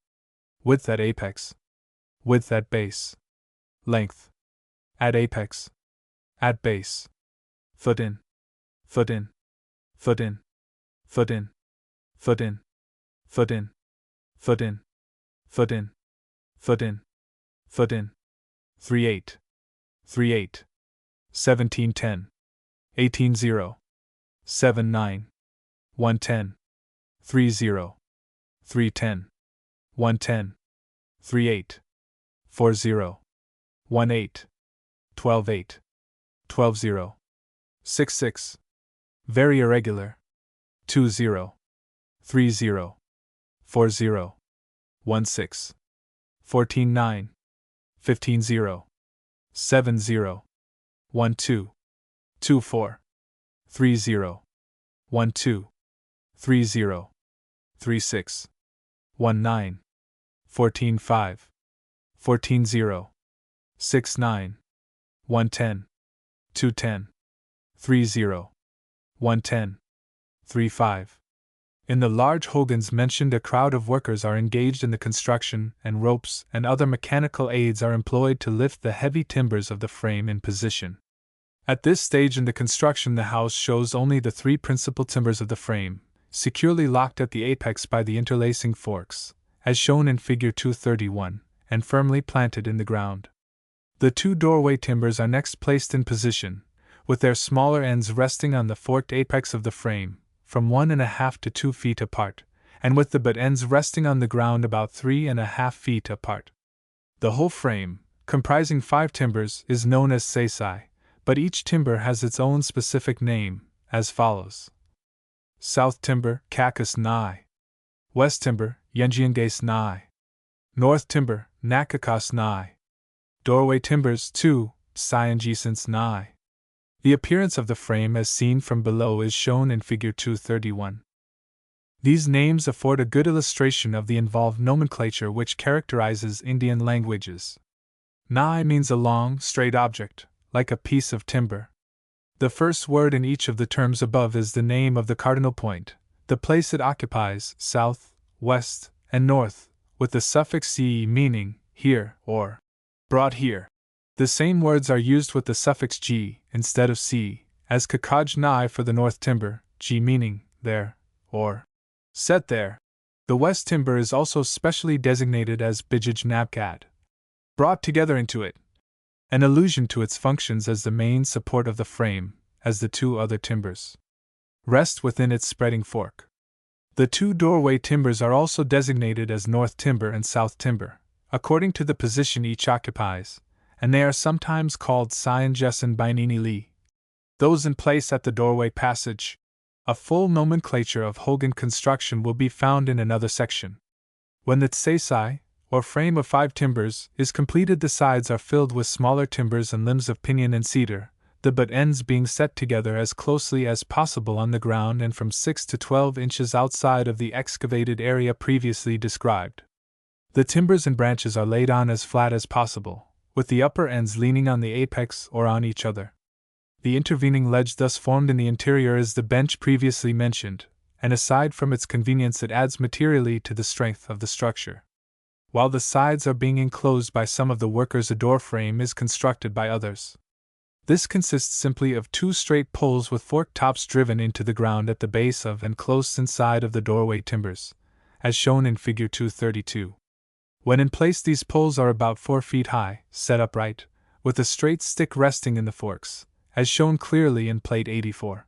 Width at apex. Width at base. Length. At apex. At base. Foot in. Foot in. Foot in. Foot in. Foot in. Foot in. Foot in. Foot in. Foot in. Foot in. 3/8. 3/8. 1710. 18:0. 7/9. 110. 3/0. 3/10. 110. 3/8. 4/0. 1/8. 12/8. 12/0. 6/6. Very irregular. 2/0. 3/0. 4/0. 1/6. 14/9. 15/0. 7/0. 1/2. 2/4. 3/0. 1/2. 3/0. 3/6. 1/9. 14/5. 14/0. 6/9. 1/10. 2/10. 3/0. 1/10. 3/5. In the large hogans mentioned, a crowd of workers are engaged in the construction, and ropes and other mechanical aids are employed to lift the heavy timbers of the frame in position. At this stage in the construction, the house shows only the 3 principal timbers of the frame, securely locked at the apex by the interlacing forks, as shown in Figure 231, and firmly planted in the ground. The 2 doorway timbers are next placed in position, with their smaller ends resting on the forked apex of the frame, from 1.5 to 2 feet apart, and with the butt ends resting on the ground about 3.5 feet apart. The whole frame, comprising 5 timbers, is known as seisai, but each timber has its own specific name, as follows: South timber, Cacus nai. West timber, Yenjianges nai. North timber, Nakakas nai. Doorway timbers, 2, Cyangescence nai. The appearance of the frame as seen from below is shown in Figure 231. These names afford a good illustration of the involved nomenclature which characterizes Indian languages. Nai means a long, straight object, like a piece of timber. The first word in each of the terms above is the name of the cardinal point, the place it occupies, south, west, and north, with the suffix ce meaning here or brought here. The same words are used with the suffix g instead of c, as kakaj nai for the north timber, g meaning there or set there. The west timber is also specially designated as bijaj nabkad, brought together into it, an allusion to its functions as the main support of the frame, as the 2 other timbers rest within its spreading fork. The 2 doorway timbers are also designated as north timber and south timber, according to the position each occupies, and they are sometimes called Cyanges and Bainini Li. Those in place at the doorway passage. A full nomenclature of hogan construction will be found in another section. When the tseisai, or frame of 5 timbers, is completed, the sides are filled with smaller timbers and limbs of pinyon and cedar, the butt ends being set together as closely as possible on the ground and from 6 to 12 inches outside of the excavated area previously described. The timbers and branches are laid on as flat as possible, with the upper ends leaning on the apex or on each other. The intervening ledge thus formed in the interior is the bench previously mentioned, and aside from its convenience, it adds materially to the strength of the structure. While the sides are being enclosed by some of the workers, a door frame is constructed by others. This consists simply of 2 straight poles with forked tops driven into the ground at the base of and close inside of the doorway timbers, as shown in Figure 232. When in place, these poles are about 4 feet high, set upright, with a straight stick resting in the forks, as shown clearly in Plate 84.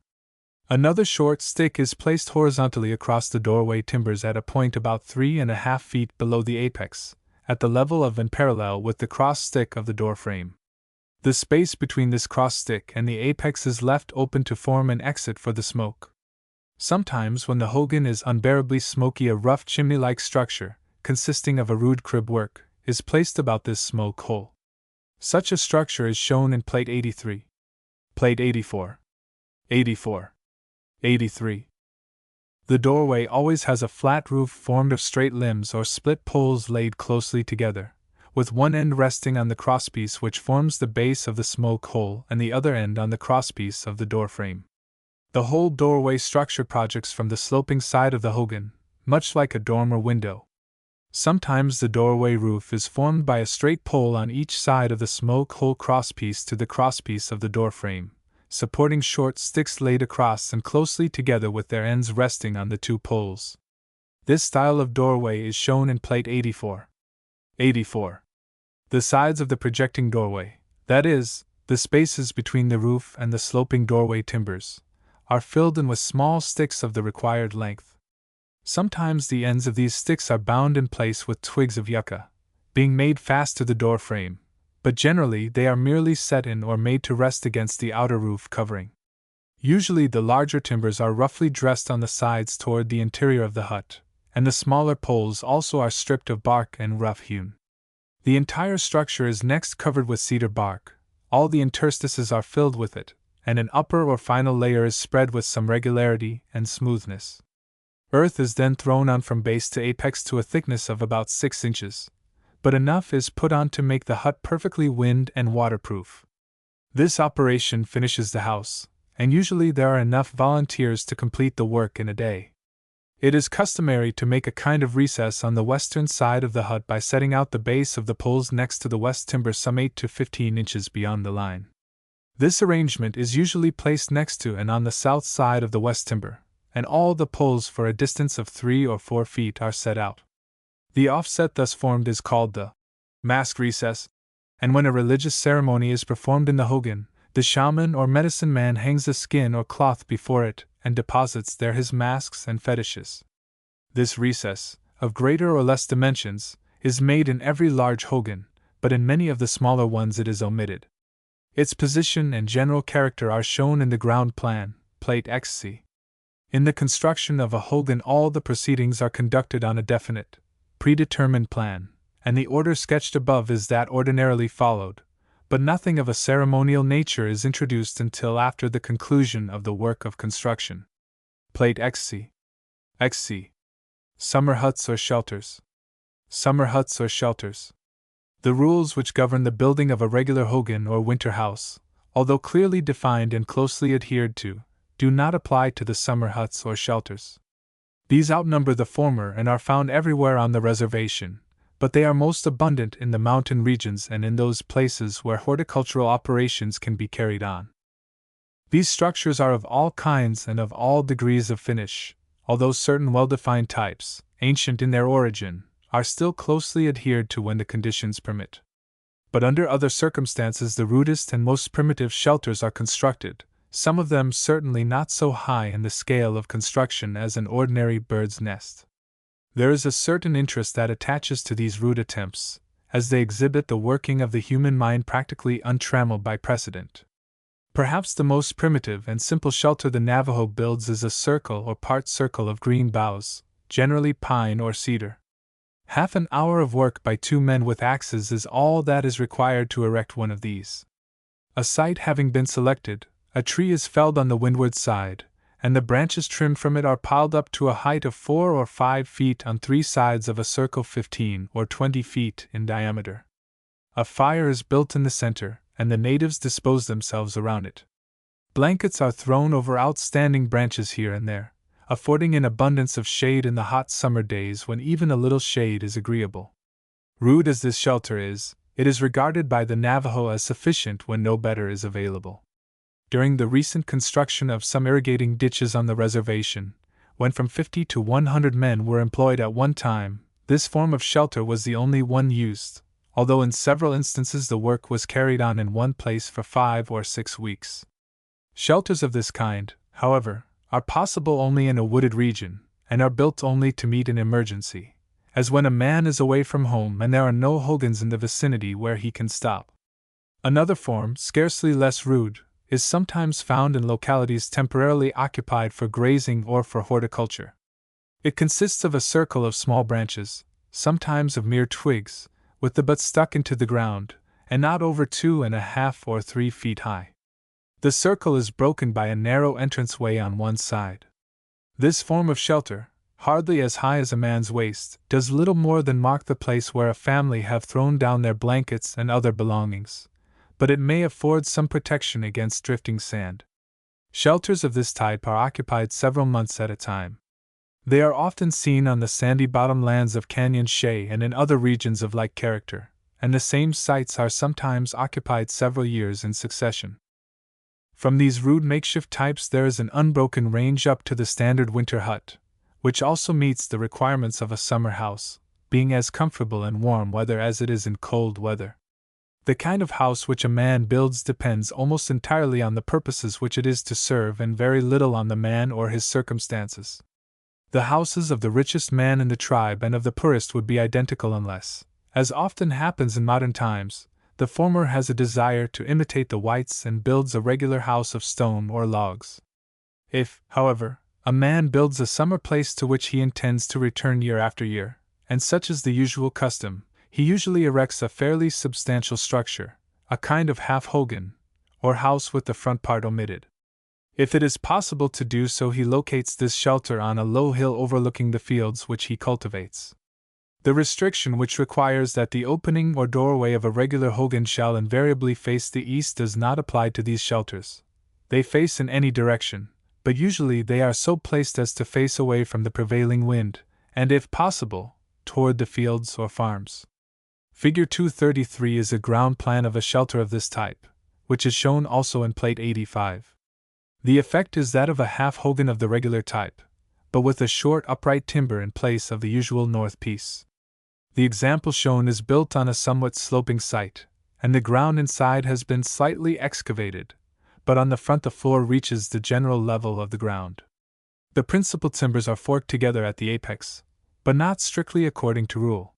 Another short stick is placed horizontally across the doorway timbers at a point about 3.5 feet below the apex, at the level of and parallel with the cross stick of the door frame. The space between this cross stick and the apex is left open to form an exit for the smoke. Sometimes, when the hogan is unbearably smoky, a rough chimney-like structure, consisting of a rude crib work, is placed about this smoke hole. Such a structure is shown in Plate 83. Plate 84. 84. 83. The doorway always has a flat roof formed of straight limbs or split poles laid closely together, with one end resting on the crosspiece which forms the base of the smoke hole and the other end on the crosspiece of the door frame. The whole doorway structure projects from the sloping side of the hogan, much like a dormer window. Sometimes the doorway roof is formed by a straight pole on each side of the smoke hole crosspiece to the crosspiece of the door frame, supporting short sticks laid across and closely together with their ends resting on the two poles. This style of doorway is shown in Plate 84. 84. The sides of the projecting doorway, that is, the spaces between the roof and the sloping doorway timbers, are filled in with small sticks of the required length. Sometimes the ends of these sticks are bound in place with twigs of yucca, being made fast to the door frame, but generally they are merely set in or made to rest against the outer roof covering. Usually the larger timbers are roughly dressed on the sides toward the interior of the hut, and the smaller poles also are stripped of bark and rough-hewn. The entire structure is next covered with cedar bark, all the interstices are filled with it, and an upper or final layer is spread with some regularity and smoothness. Earth is then thrown on from base to apex to a thickness of about 6 inches, but enough is put on to make the hut perfectly wind and waterproof. This operation finishes the house, and usually there are enough volunteers to complete the work in a day. It is customary to make a kind of recess on the western side of the hut by setting out the base of the poles next to the west timber some 8 to 15 inches beyond the line. This arrangement is usually placed next to and on the south side of the west timber, and all the poles for a distance of 3 or 4 feet are set out. The offset thus formed is called the mask recess, and when a religious ceremony is performed in the hogan, the shaman or medicine man hangs a skin or cloth before it and deposits there his masks and fetishes. This recess, of greater or less dimensions, is made in every large hogan, but in many of the smaller ones it is omitted. Its position and general character are shown in the ground plan, Plate XC. In the construction of a hogan, all the proceedings are conducted on a definite, predetermined plan, and the order sketched above is that ordinarily followed, but nothing of a ceremonial nature is introduced until after the conclusion of the work of construction. Plate XC. XC. Summer huts or shelters. Summer huts or shelters. The rules which govern the building of a regular hogan or winter house, although clearly defined and closely adhered to, do not apply to the summer huts or shelters. These outnumber the former and are found everywhere on the reservation, but they are most abundant in the mountain regions and in those places where horticultural operations can be carried on. These structures are of all kinds and of all degrees of finish, although certain well-defined types, ancient in their origin, are still closely adhered to when the conditions permit. But under other circumstances the rudest and most primitive shelters are constructed, some of them certainly not so high in the scale of construction as an ordinary bird's nest. There is a certain interest that attaches to these rude attempts, as they exhibit the working of the human mind practically untrammeled by precedent. Perhaps the most primitive and simple shelter the Navajo builds is a circle or part circle of green boughs, generally pine or cedar. Half an hour of work by 2 men with axes is all that is required to erect one of these. A site having been selected, a tree is felled on the windward side, and the branches trimmed from it are piled up to a height of 4 or 5 feet on 3 sides of a circle 15 or 20 feet in diameter. A fire is built in the center, and the natives dispose themselves around it. Blankets are thrown over outstanding branches here and there, affording an abundance of shade in the hot summer days when even a little shade is agreeable. Rude as this shelter is, it is regarded by the Navajo as sufficient when no better is available. During the recent construction of some irrigating ditches on the reservation, when from 50 to 100 men were employed at one time, this form of shelter was the only one used, although in several instances the work was carried on in one place for 5 or 6 weeks. Shelters of this kind, however, are possible only in a wooded region, and are built only to meet an emergency, as when a man is away from home and there are no hogans in the vicinity where he can stop. Another form, scarcely less rude, is sometimes found in localities temporarily occupied for grazing or for horticulture. It consists of a circle of small branches, sometimes of mere twigs, with the butt stuck into the ground, and not over 2.5 or 3 feet high. The circle is broken by a narrow entranceway on one side. This form of shelter, hardly as high as a man's waist, does little more than mark the place where a family have thrown down their blankets and other belongings, but it may afford some protection against drifting sand. Shelters of this type are occupied several months at a time. They are often seen on the sandy bottom lands of Canyon Shea and in other regions of like character, and the same sites are sometimes occupied several years in succession. From these rude makeshift types there is an unbroken range up to the standard winter hut, which also meets the requirements of a summer house, being as comfortable in warm weather as it is in cold weather. The kind of house which a man builds depends almost entirely on the purposes which it is to serve and very little on the man or his circumstances. The houses of the richest man in the tribe and of the poorest would be identical unless, as often happens in modern times, the former has a desire to imitate the whites and builds a regular house of stone or logs. If, however, a man builds a summer place to which he intends to return year after year, and such is the usual custom, he usually erects a fairly substantial structure, a kind of half-hogan, or house with the front part omitted. If it is possible to do so, he locates this shelter on a low hill overlooking the fields which he cultivates. The restriction which requires that the opening or doorway of a regular hogan shall invariably face the east does not apply to these shelters. They face in any direction, but usually they are so placed as to face away from the prevailing wind, and if possible, toward the fields or farms. Figure 233 is a ground plan of a shelter of this type, which is shown also in Plate 85. The effect is that of a half-hogan of the regular type, but with a short upright timber in place of the usual north piece. The example shown is built on a somewhat sloping site, and the ground inside has been slightly excavated, but on the front the floor reaches the general level of the ground. The principal timbers are forked together at the apex, but not strictly according to rule.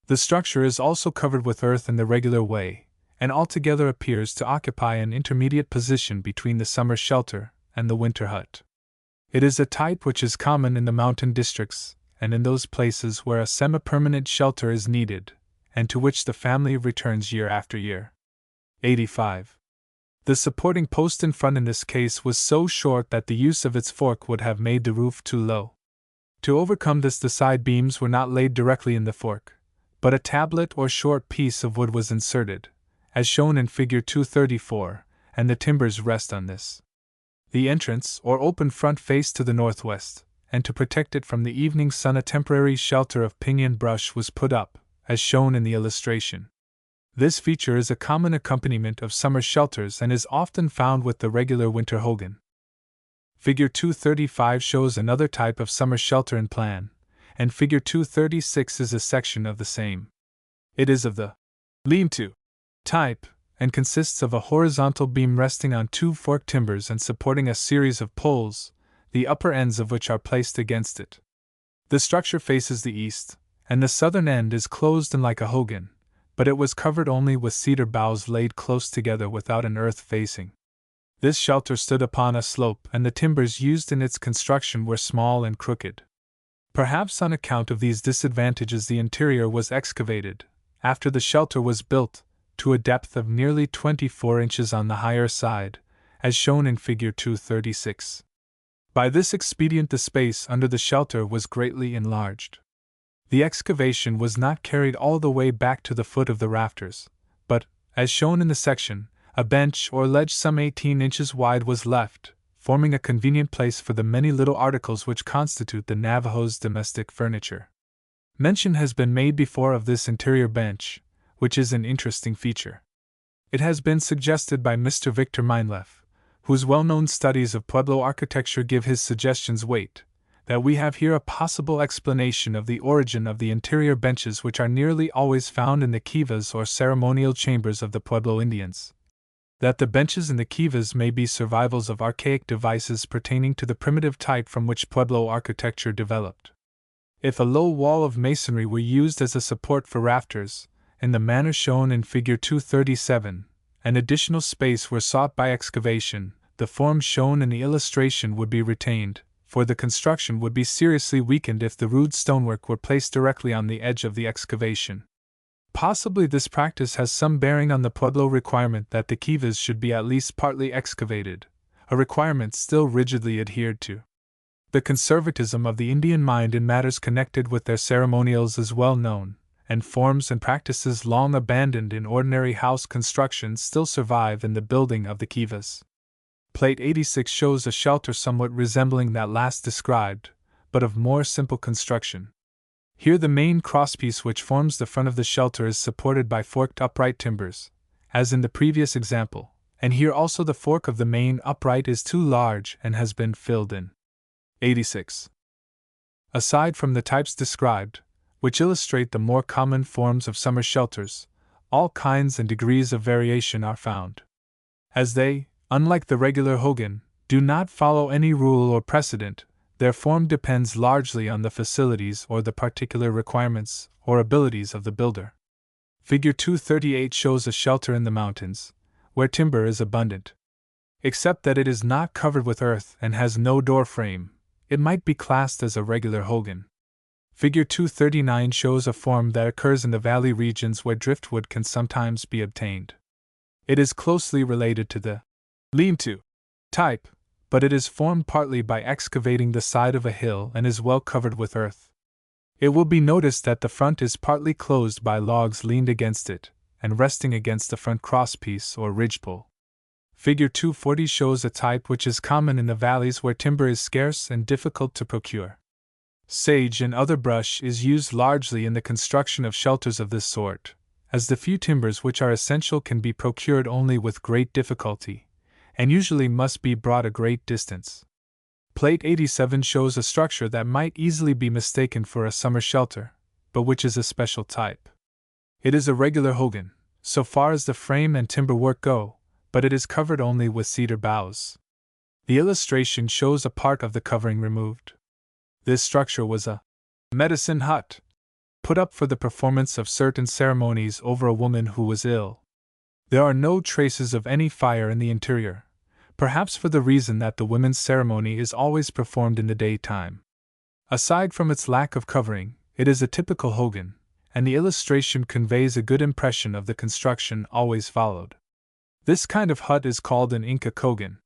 The structure is also covered with earth in the regular way, and altogether appears to occupy an intermediate position between the summer shelter and the winter hut. It is a type which is common in the mountain districts, and in those places where a semi-permanent shelter is needed, and to which the family returns year after year. 85. The supporting post in front in this case was so short that the use of its fork would have made the roof too low. To overcome this, the side beams were not laid directly in the fork, but a tablet or short piece of wood was inserted, as shown in Figure 234, and the timbers rest on this. The entrance or open front faced to the northwest, and to protect it from the evening sun a temporary shelter of pinyon brush was put up, as shown in the illustration. This feature is a common accompaniment of summer shelters and is often found with the regular winter hogan. Figure 235 shows another type of summer shelter in plan, and Figure 236 is a section of the same. It is of the lean-to type, and consists of a horizontal beam resting on 2 forked timbers and supporting a series of poles, the upper ends of which are placed against it. The structure faces the east, and the southern end is closed in like a hogan, but it was covered only with cedar boughs laid close together without an earth facing. This shelter stood upon a slope, and the timbers used in its construction were small and crooked. Perhaps on account of these disadvantages the interior was excavated, after the shelter was built, to a depth of nearly 24 inches on the higher side, as shown in Figure 236. By this expedient the space under the shelter was greatly enlarged. The excavation was not carried all the way back to the foot of the rafters, but, as shown in the section, a bench or ledge some 18 inches wide was left, forming a convenient place for the many little articles which constitute the Navajo's domestic furniture. Mention has been made before of this interior bench, which is an interesting feature. It has been suggested by Mr. Victor Meinleff, whose well-known studies of Pueblo architecture give his suggestions weight, that we have here a possible explanation of the origin of the interior benches which are nearly always found in the kivas or ceremonial chambers of the Pueblo Indians. that the benches in the kivas may be survivals of archaic devices pertaining to the primitive type from which Pueblo architecture developed. If a low wall of masonry were used as a support for rafters, in the manner shown in Figure 237, and additional space were sought by excavation, the form shown in the illustration would be retained, for the construction would be seriously weakened if the rude stonework were placed directly on the edge of the excavation. Possibly this practice has some bearing on the Pueblo requirement that the kivas should be at least partly excavated, a requirement still rigidly adhered to. The conservatism of the Indian mind in matters connected with their ceremonials is well known, and forms and practices long abandoned in ordinary house construction still survive in the building of the kivas. Plate 86 shows a shelter somewhat resembling that last described, but of more simple construction. Here the main crosspiece which forms the front of the shelter is supported by forked upright timbers, as in the previous example, and here also the fork of the main upright is too large and has been filled in. 86. Aside from the types described, which illustrate the more common forms of summer shelters, all kinds and degrees of variation are found. As they, unlike the regular hogan, do not follow any rule or precedent, their form depends largely on the facilities or the particular requirements or abilities of the builder. Figure 238 shows a shelter in the mountains, where timber is abundant. Except that it is not covered with earth and has no door frame, it might be classed as a regular hogan. Figure 239 shows a form that occurs in the valley regions where driftwood can sometimes be obtained. It is closely related to the lean-to type, but it is formed partly by excavating the side of a hill and is well covered with earth. It will be noticed that the front is partly closed by logs leaned against it, and resting against the front crosspiece or ridgepole. Figure 240 shows a type which is common in the valleys where timber is scarce and difficult to procure. Sage and other brush is used largely in the construction of shelters of this sort, as the few timbers which are essential can be procured only with great difficulty, and usually must be brought a great distance. Plate 87 shows a structure that might easily be mistaken for a summer shelter, but which is a special type. It is a regular hogan, so far as the frame and timber work go, but it is covered only with cedar boughs. The illustration shows a part of the covering removed. This structure was a medicine hut, put up for the performance of certain ceremonies over a woman who was ill. There are no traces of any fire in the interior, perhaps for the reason that the women's ceremony is always performed in the daytime. Aside from its lack of covering, it is a typical hogan, and the illustration conveys a good impression of the construction always followed. This kind of hut is called an Inca kogan.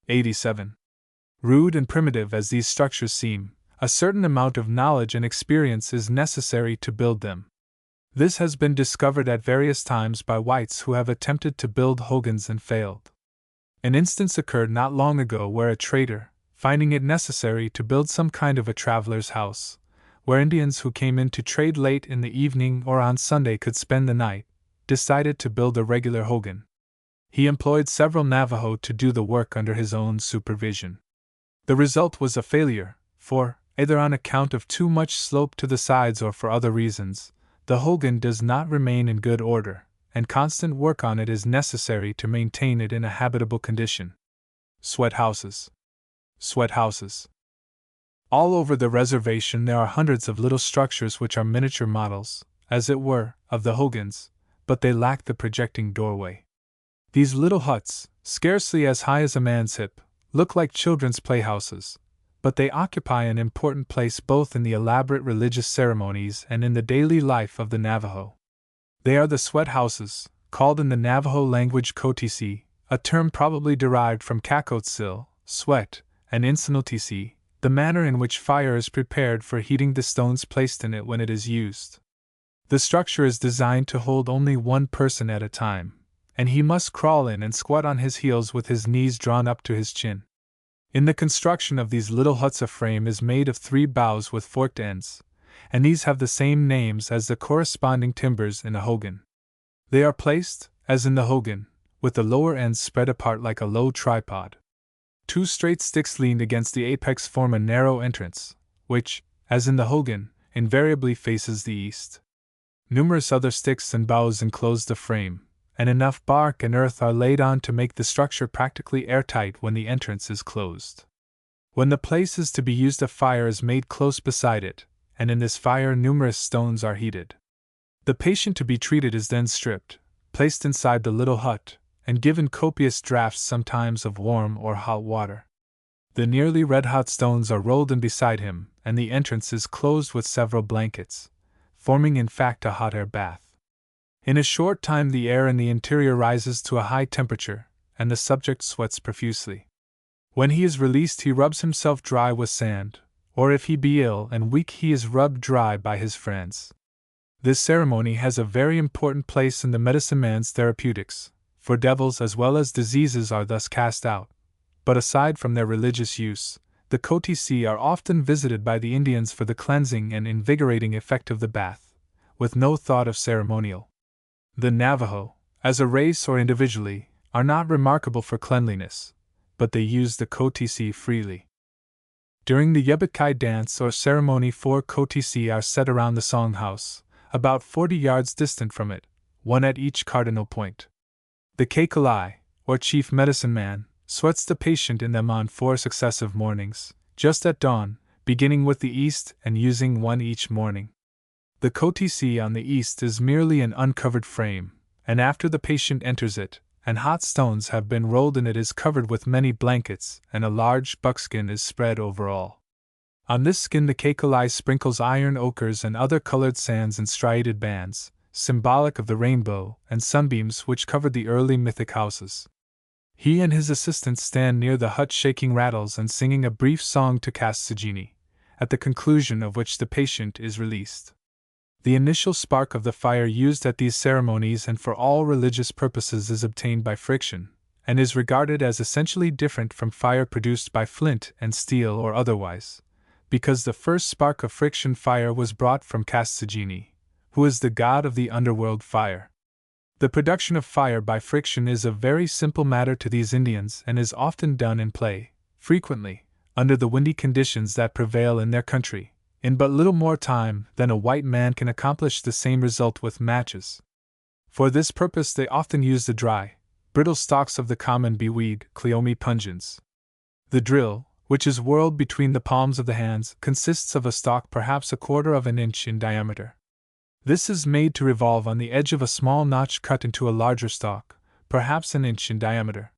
87. Rude and primitive as these structures seem, a certain amount of knowledge and experience is necessary to build them. This has been discovered at various times by whites who have attempted to build hogans and failed. An instance occurred not long ago where a trader, finding it necessary to build some kind of a traveler's house, where Indians who came in to trade late in the evening or on Sunday could spend the night, decided to build a regular hogan. He employed several Navajo to do the work under his own supervision. The result was a failure, for, either on account of too much slope to the sides or for other reasons, the hogan does not remain in good order, and constant work on it is necessary to maintain it in a habitable condition. Sweat houses. Sweat houses. All over the reservation there are hundreds of little structures which are miniature models, as it were, of the hogans, but they lack the projecting doorway. These little huts, scarcely as high as a man's hip, look like children's playhouses, but they occupy an important place both in the elaborate religious ceremonies and in the daily life of the Navajo. They are the sweat houses, called in the Navajo language kotisi, a term probably derived from kakotsil, sweat, and insinotisi, the manner in which fire is prepared for heating the stones placed in it when it is used. The structure is designed to hold only one person at a time, and he must crawl in and squat on his heels with his knees drawn up to his chin. In the construction of these little huts a frame is made of 3 boughs with forked ends, and these have the same names as the corresponding timbers in a hogan. They are placed, as in the hogan, with the lower ends spread apart like a low tripod. 2 straight sticks leaned against the apex form a narrow entrance, which, as in the hogan, invariably faces the east. Numerous other sticks and boughs enclose the frame, and enough bark and earth are laid on to make the structure practically airtight when the entrance is closed. When the place is to be used, a fire is made close beside it, and in this fire numerous stones are heated. The patient to be treated is then stripped, placed inside the little hut, and given copious draughts sometimes of warm or hot water. The nearly red-hot stones are rolled in beside him, and the entrance is closed with several blankets, forming in fact a hot air bath. In a short time the air in the interior rises to a high temperature, and the subject sweats profusely. When he is released he rubs himself dry with sand, or if he be ill and weak he is rubbed dry by his friends. This ceremony has a very important place in the medicine man's therapeutics, for devils as well as diseases are thus cast out. But aside from their religious use, the Kotisi are often visited by the Indians for the cleansing and invigorating effect of the bath, with no thought of ceremonial. The Navajo, as a race or individually, are not remarkable for cleanliness, but they use the Kotisi freely. During the Yebetkai dance or ceremony 4 Kotisi are set around the songhouse, about 40 yards distant from it, one at each cardinal point. The Kekalai, or chief medicine man, sweats the patient in them on 4 successive mornings, just at dawn, beginning with the east and using one each morning. The Kotisi on the east is merely an uncovered frame, and after the patient enters it, and hot stones have been rolled in, it is covered with many blankets, and a large buckskin is spread over all. On this skin the Kekalai sprinkles iron ochres and other colored sands in striated bands, symbolic of the rainbow and sunbeams which covered the early mythic houses. He and his assistants stand near the hut shaking rattles and singing a brief song to cast Sagini, at the conclusion of which the patient is released. The initial spark of the fire used at these ceremonies and for all religious purposes is obtained by friction, and is regarded as essentially different from fire produced by flint and steel or otherwise, because the first spark of friction fire was brought from Kast-Sagini, who is the god of the underworld fire. The production of fire by friction is a very simple matter to these Indians and is often done in play, frequently, under the windy conditions that prevail in their country, in but little more time than a white man can accomplish the same result with matches. For this purpose they often use the dry, brittle stalks of the common beweed, Cleome pungens. The drill, which is whirled between the palms of the hands, consists of a stalk perhaps 1/4 of an inch in diameter. This is made to revolve on the edge of a small notch cut into a larger stalk, perhaps an inch in diameter.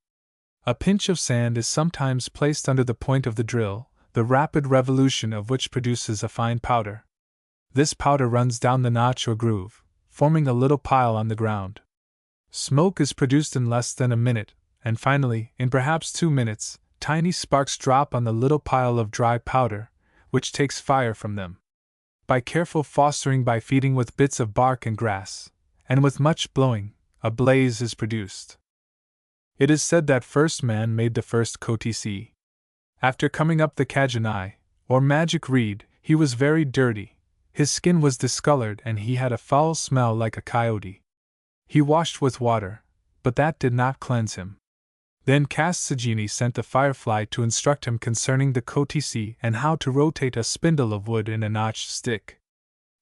A pinch of sand is sometimes placed under the point of the drill, the rapid revolution of which produces a fine powder. This powder runs down the notch or groove, forming a little pile on the ground. Smoke is produced in less than a minute, and finally, in perhaps 2 minutes, tiny sparks drop on the little pile of dry powder, which takes fire from them. By careful fostering, by feeding with bits of bark and grass, and with much blowing, a blaze is produced. It is said that first man made the first Kotisi. After coming up the Kajanai, or magic reed, he was very dirty, his skin was discolored and he had a foul smell like a coyote. He washed with water, but that did not cleanse him. Then Kast-Sagini sent the firefly to instruct him concerning the Kotisi and how to rotate a spindle of wood in a notched stick.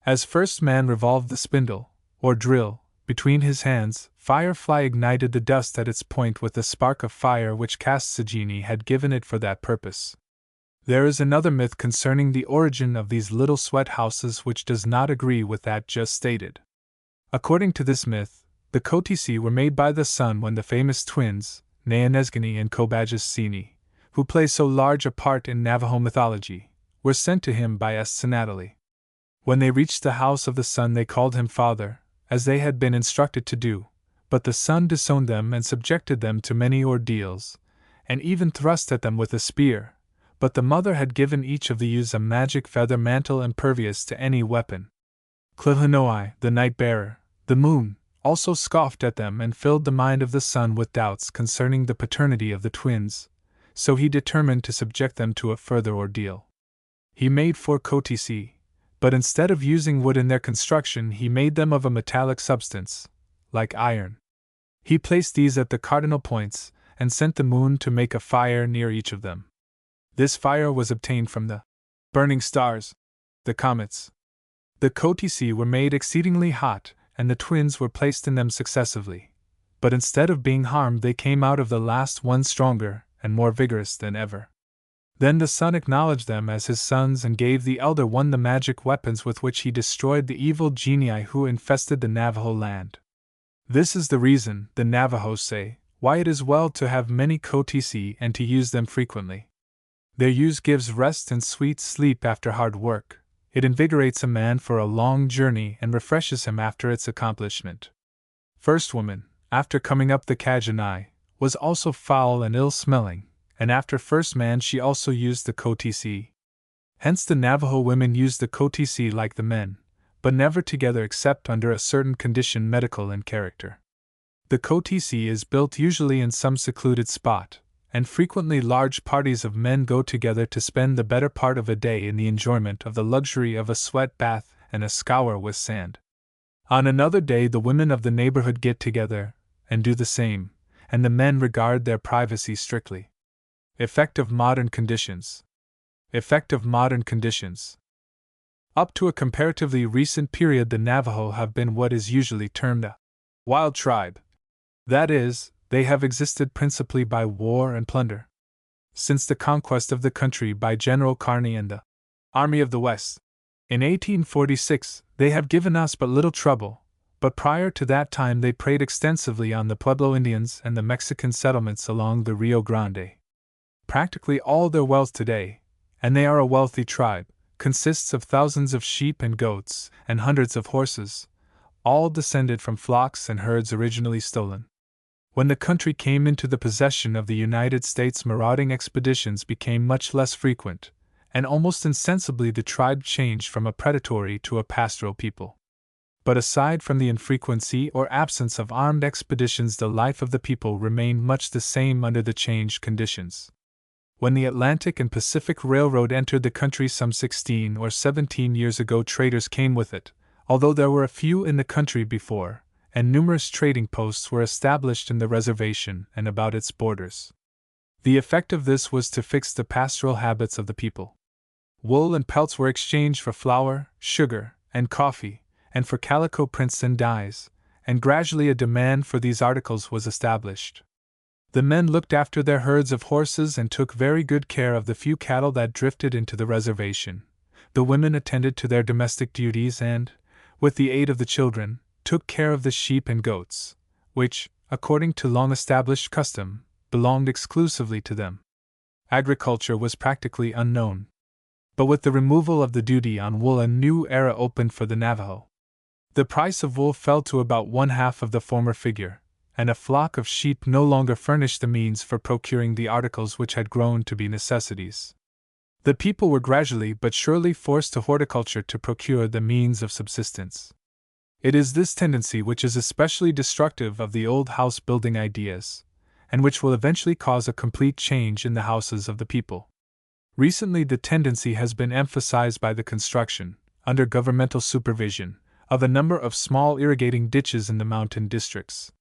As first man revolved the spindle, or drill, between his hands, firefly ignited the dust at its point with the spark of fire which Kast-Sagini had given it for that purpose. There is another myth concerning the origin of these little sweat houses which does not agree with that just stated. According to this myth, the Kotisi were made by the sun when the famous twins, Nayanesgani and Kobajasini, who play so large a part in Navajo mythology, were sent to him by Senatali. When they reached the house of the sun they called him father, as they had been instructed to do, but the sun disowned them and subjected them to many ordeals, and even thrust at them with a spear, but the mother had given each of the youths a magic feather mantle impervious to any weapon. Klilhanoi, the night-bearer, the moon, also scoffed at them and filled the mind of the sun with doubts concerning the paternity of the twins, so he determined to subject them to a further ordeal. He made 4 Kotisi, but instead of using wood in their construction he made them of a metallic substance, like iron. He placed these at the cardinal points, and sent the moon to make a fire near each of them. This fire was obtained from the burning stars, the comets. The Kotisi were made exceedingly hot, and the twins were placed in them successively, but instead of being harmed, they came out of the last one stronger and more vigorous than ever. Then the son acknowledged them as his sons and gave the elder one the magic weapons with which he destroyed the evil genii who infested the Navajo land. This is the reason, the Navajos say, why it is well to have many kotisi and to use them frequently. Their use gives rest and sweet sleep after hard work. It invigorates a man for a long journey and refreshes him after its accomplishment. First woman, after coming up the Kajanai, was also foul and ill-smelling, and after first man she also used the kotisi. Hence the Navajo women used the kotisi like the men, but never together except under a certain condition medical in character. The kotisi is built usually in some secluded spot, and frequently large parties of men go together to spend the better part of a day in the enjoyment of the luxury of a sweat bath and a scour with sand. On another day the women of the neighborhood get together and do the same, and the men regard their privacy strictly. Effect of modern conditions. Effect of modern conditions. Up to a comparatively recent period, the Navajo have been what is usually termed a wild tribe. That is, they have existed principally by war and plunder. Since the conquest of the country by General Kearny and the Army of the West in 1846, they have given us but little trouble, but prior to that time they preyed extensively on the Pueblo Indians and the Mexican settlements along the Rio Grande. Practically all their wealth today, and they are a wealthy tribe, consists of thousands of sheep and goats and hundreds of horses, all descended from flocks and herds originally stolen. When the country came into the possession of the United States, marauding expeditions became much less frequent, and almost insensibly the tribe changed from a predatory to a pastoral people. But aside from the infrequency or absence of armed expeditions, the life of the people remained much the same under the changed conditions. When the Atlantic and Pacific Railroad entered the country some 16 or 17 years ago, traders came with it, although there were a few in the country before, and numerous trading posts were established in the reservation and about its borders. The effect of this was to fix the pastoral habits of the people. Wool and pelts were exchanged for flour, sugar, and coffee, and for calico prints and dyes, and gradually a demand for these articles was established. The men looked after their herds of horses and took very good care of the few cattle that drifted into the reservation. The women attended to their domestic duties and, with the aid of the children, took care of the sheep and goats, which, according to long-established custom, belonged exclusively to them. Agriculture was practically unknown. But with the removal of the duty on wool, a new era opened for the Navajo. The price of wool fell to about one-half of the former figure, and a flock of sheep no longer furnished the means for procuring the articles which had grown to be necessities. The people were gradually but surely forced to horticulture to procure the means of subsistence. It is this tendency which is especially destructive of the old house-building ideas, and which will eventually cause a complete change in the houses of the people. Recently the tendency has been emphasized by the construction, under governmental supervision, of a number of small irrigating ditches in the mountain districts.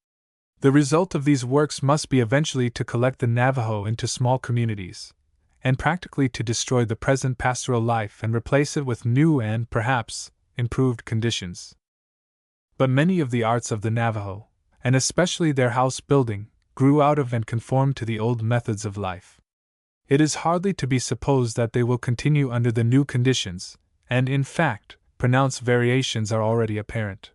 The result of these works must be eventually to collect the Navajo into small communities, and practically to destroy the present pastoral life and replace it with new and, perhaps, improved conditions. But many of the arts of the Navajo, and especially their house building, grew out of and conformed to the old methods of life. It is hardly to be supposed that they will continue under the new conditions, and in fact, pronounced variations are already apparent.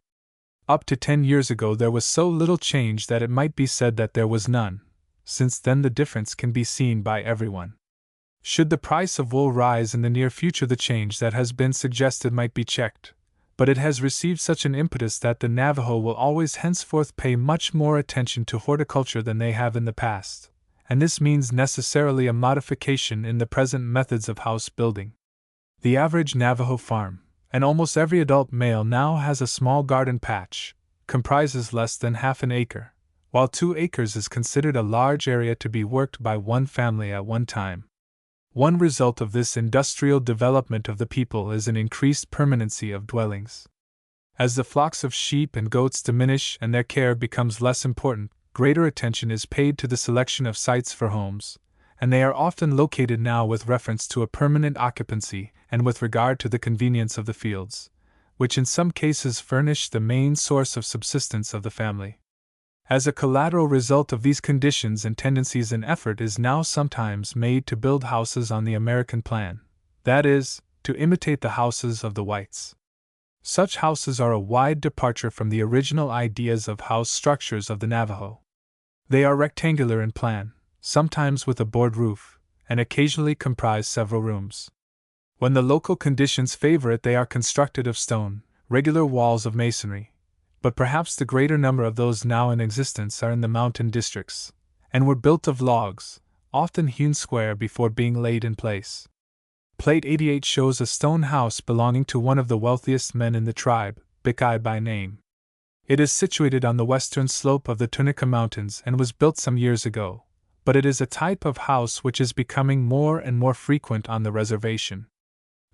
Up to 10 years ago there was so little change that it might be said that there was none. Since then the difference can be seen by everyone. Should the price of wool rise in the near future, the change that has been suggested might be checked, but it has received such an impetus that the Navajo will always henceforth pay much more attention to horticulture than they have in the past, and this means necessarily a modification in the present methods of house building. The average Navajo farm, and almost every adult male now has a small garden patch, comprises less than half an acre, while 2 acres is considered a large area to be worked by one family at one time. One result of this industrial development of the people is an increased permanency of dwellings. As the flocks of sheep and goats diminish and their care becomes less important, greater attention is paid to the selection of sites for homes, and they are often located now with reference to a permanent occupancy and with regard to the convenience of the fields, which in some cases furnish the main source of subsistence of the family. As a collateral result of these conditions and tendencies, an effort is now sometimes made to build houses on the American plan, that is, to imitate the houses of the whites. Such houses are a wide departure from the original ideas of house structures of the Navajo. They are rectangular in plan, sometimes with a board roof, and occasionally comprise several rooms. When the local conditions favor it, they are constructed of stone, regular walls of masonry, but perhaps the greater number of those now in existence are in the mountain districts, and were built of logs, often hewn square before being laid in place. Plate 88 shows a stone house belonging to one of the wealthiest men in the tribe, Bikai by name. It is situated on the western slope of the Tunica Mountains and was built some years ago, but it is a type of house which is becoming more and more frequent on the reservation.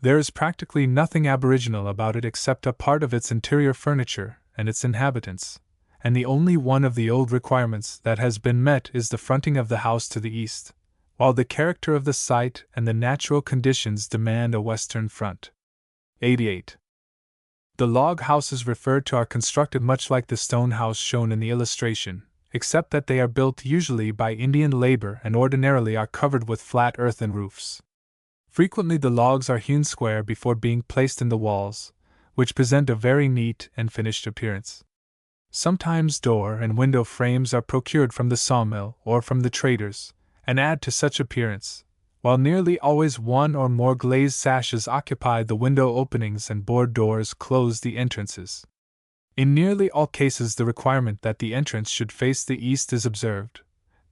There is practically nothing aboriginal about it except a part of its interior furniture and its inhabitants, and the only one of the old requirements that has been met is the fronting of the house to the east, while the character of the site and the natural conditions demand a western front. 88. The log houses referred to are constructed much like the stone house shown in the illustration, except that they are built usually by Indian labor and ordinarily are covered with flat earthen roofs. Frequently the logs are hewn square before being placed in the walls, which present a very neat and finished appearance. Sometimes door and window frames are procured from the sawmill or from the traders, and add to such appearance, while nearly always one or more glazed sashes occupy the window openings and board doors close the entrances. In nearly all cases the requirement that the entrance should face the east is observed,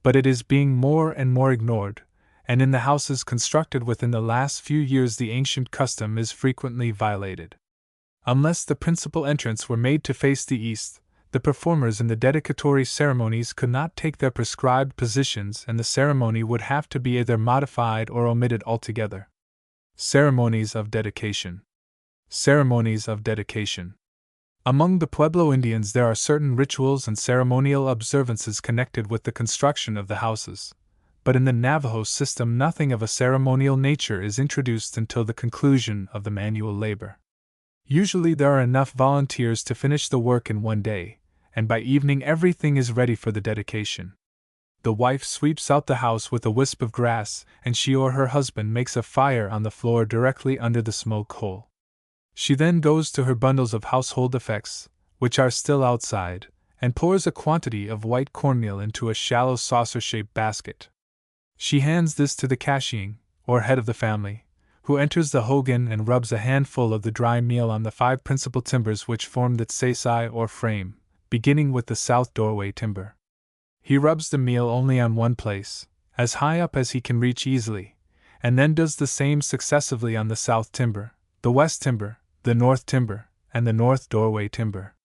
but it is being more and more ignored, and in the houses constructed within the last few years the ancient custom is frequently violated. Unless the principal entrance were made to face the east, the performers in the dedicatory ceremonies could not take their prescribed positions and the ceremony would have to be either modified or omitted altogether. Ceremonies of dedication. Ceremonies of dedication. Among the Pueblo Indians there are certain rituals and ceremonial observances connected with the construction of the houses, but in the Navajo system nothing of a ceremonial nature is introduced until the conclusion of the manual labor. Usually there are enough volunteers to finish the work in one day, and by evening everything is ready for the dedication. The wife sweeps out the house with a wisp of grass, and she or her husband makes a fire on the floor directly under the smoke hole. She then goes to her bundles of household effects, which are still outside, and pours a quantity of white cornmeal into a shallow saucer-shaped basket. She hands this to the Kashing, or head of the family, who enters the hogan and rubs a handful of the dry meal on the 5 principal timbers which form the tsaisai or frame, beginning with the south doorway timber. He rubs the meal only on one place, as high up as he can reach easily, and then does the same successively on the south timber, the west timber, the north timber, and the north doorway timber.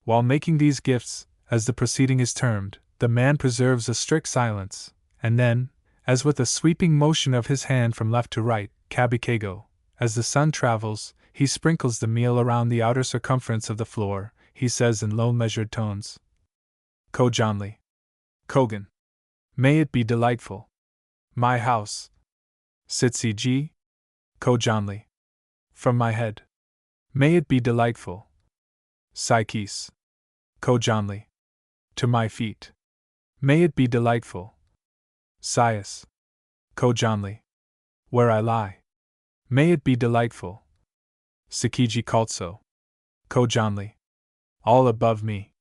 While making these gifts, as the proceeding is termed, the man preserves a strict silence, and then, as with a sweeping motion of his hand from left to right, kabikego, as the sun travels, he sprinkles the meal around the outer circumference of the floor. He says in low measured tones, Kojanli. Kogan. May it be delightful. My house. Sitsi ji. Kojanli. From my head. May it be delightful. Saikis. Kojanli. To my feet. May it be delightful. Sias. Kojanli. Where I lie. May it be delightful. Sikiji Kaltso. Kojanli. All above me.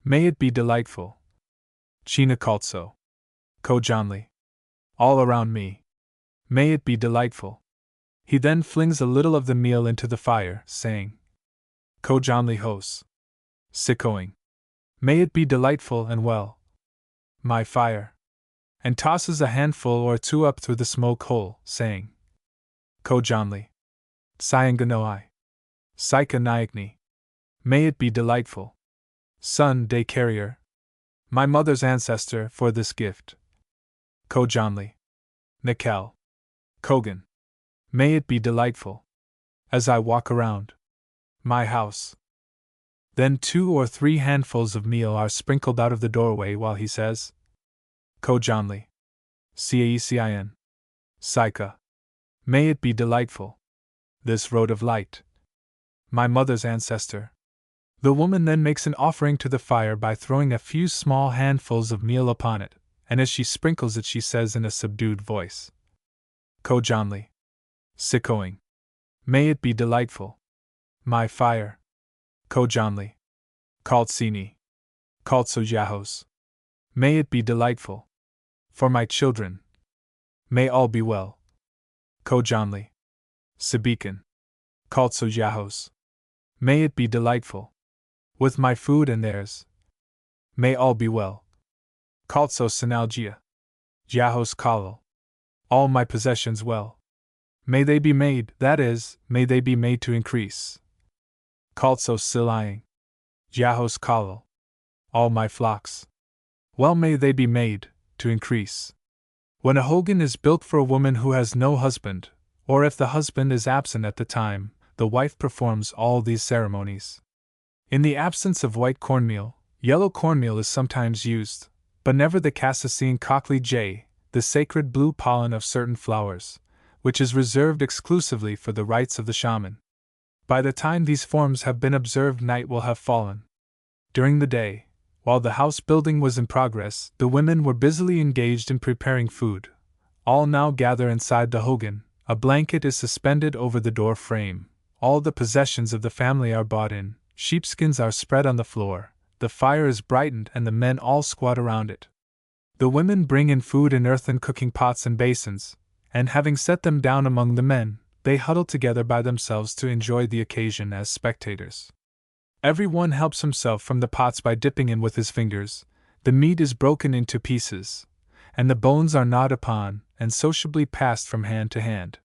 May it be delightful. China Kaltso. Kojanli. All around me. May it be delightful. He then flings a little of the meal into the fire, saying, Kojanli hos. Sikoing. May it be delightful and well. My fire. And tosses a handful or two up through the smoke hole, saying, Kojanli. Sayanganoi. Saika Nayakni. May it be delightful. Son day carrier. My mother's ancestor for this gift. Kojanli. Nikel. Kogan. May it be delightful. As I walk around my house. Then 2 or 3 handfuls of meal are sprinkled out of the doorway while he says, Kojanli. Caecin. Saika. May it be delightful. This road of light. My mother's ancestor. The woman then makes an offering to the fire by throwing a few small handfuls of meal upon it, and as she sprinkles it she says in a subdued voice, Ko Janli. Sikoing. May it be delightful. My fire. Ko Janli. Called Sini. Called Sojahos. May it be delightful. For my children. May all be well. Ko Janli. Sibikan. Called Sojahos. May it be delightful. With my food and theirs. May all be well. Called So Sinalgia. Jahos Kalal. All my possessions well. May they be made, that is, may they be made to increase. Called So Silaying. Jahos Kalal. All my flocks. Well may they be made, to increase. When a hogan is built for a woman who has no husband, or if the husband is absent at the time, the wife performs all these ceremonies. In the absence of white cornmeal, yellow cornmeal is sometimes used, but never the Cassasine Cockley J, the sacred blue pollen of certain flowers, which is reserved exclusively for the rites of the shaman. By the time these forms have been observed, night will have fallen. During the day, while the house building was in progress, the women were busily engaged in preparing food. All now gather inside the hogan, a blanket is suspended over the door frame, all the possessions of the family are brought in, sheepskins are spread on the floor, the fire is brightened and the men all squat around it. The women bring in food in earthen cooking pots and basins, and having set them down among the men, they huddle together by themselves to enjoy the occasion as spectators. Every one helps himself from the pots by dipping in with his fingers, the meat is broken into pieces, and the bones are gnawed upon, and sociably passed from hand to hand.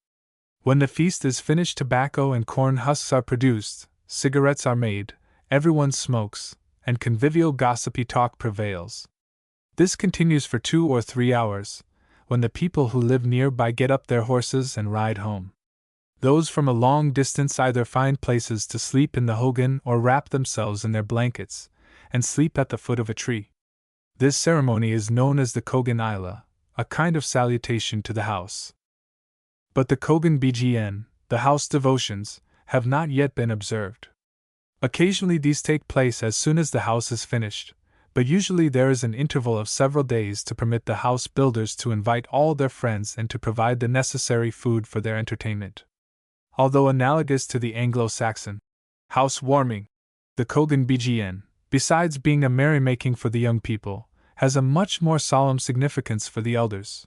When the feast is finished, tobacco and corn husks are produced, cigarettes are made, everyone smokes, and convivial gossipy talk prevails. This continues for 2 or 3 hours, when the people who live nearby get up their horses and ride home. Those from a long distance either find places to sleep in the hogan or wrap themselves in their blankets, and sleep at the foot of a tree. This ceremony is known as the Kogan Isla, a kind of salutation to the house. But the Kogan Bgn, the house devotions, have not yet been observed. Occasionally these take place as soon as the house is finished, but usually there is an interval of several days to permit the house builders to invite all their friends and to provide the necessary food for their entertainment. Although analogous to the Anglo-Saxon house warming, the Kogan Bgn, besides being a merrymaking for the young people, has a much more solemn significance for the elders.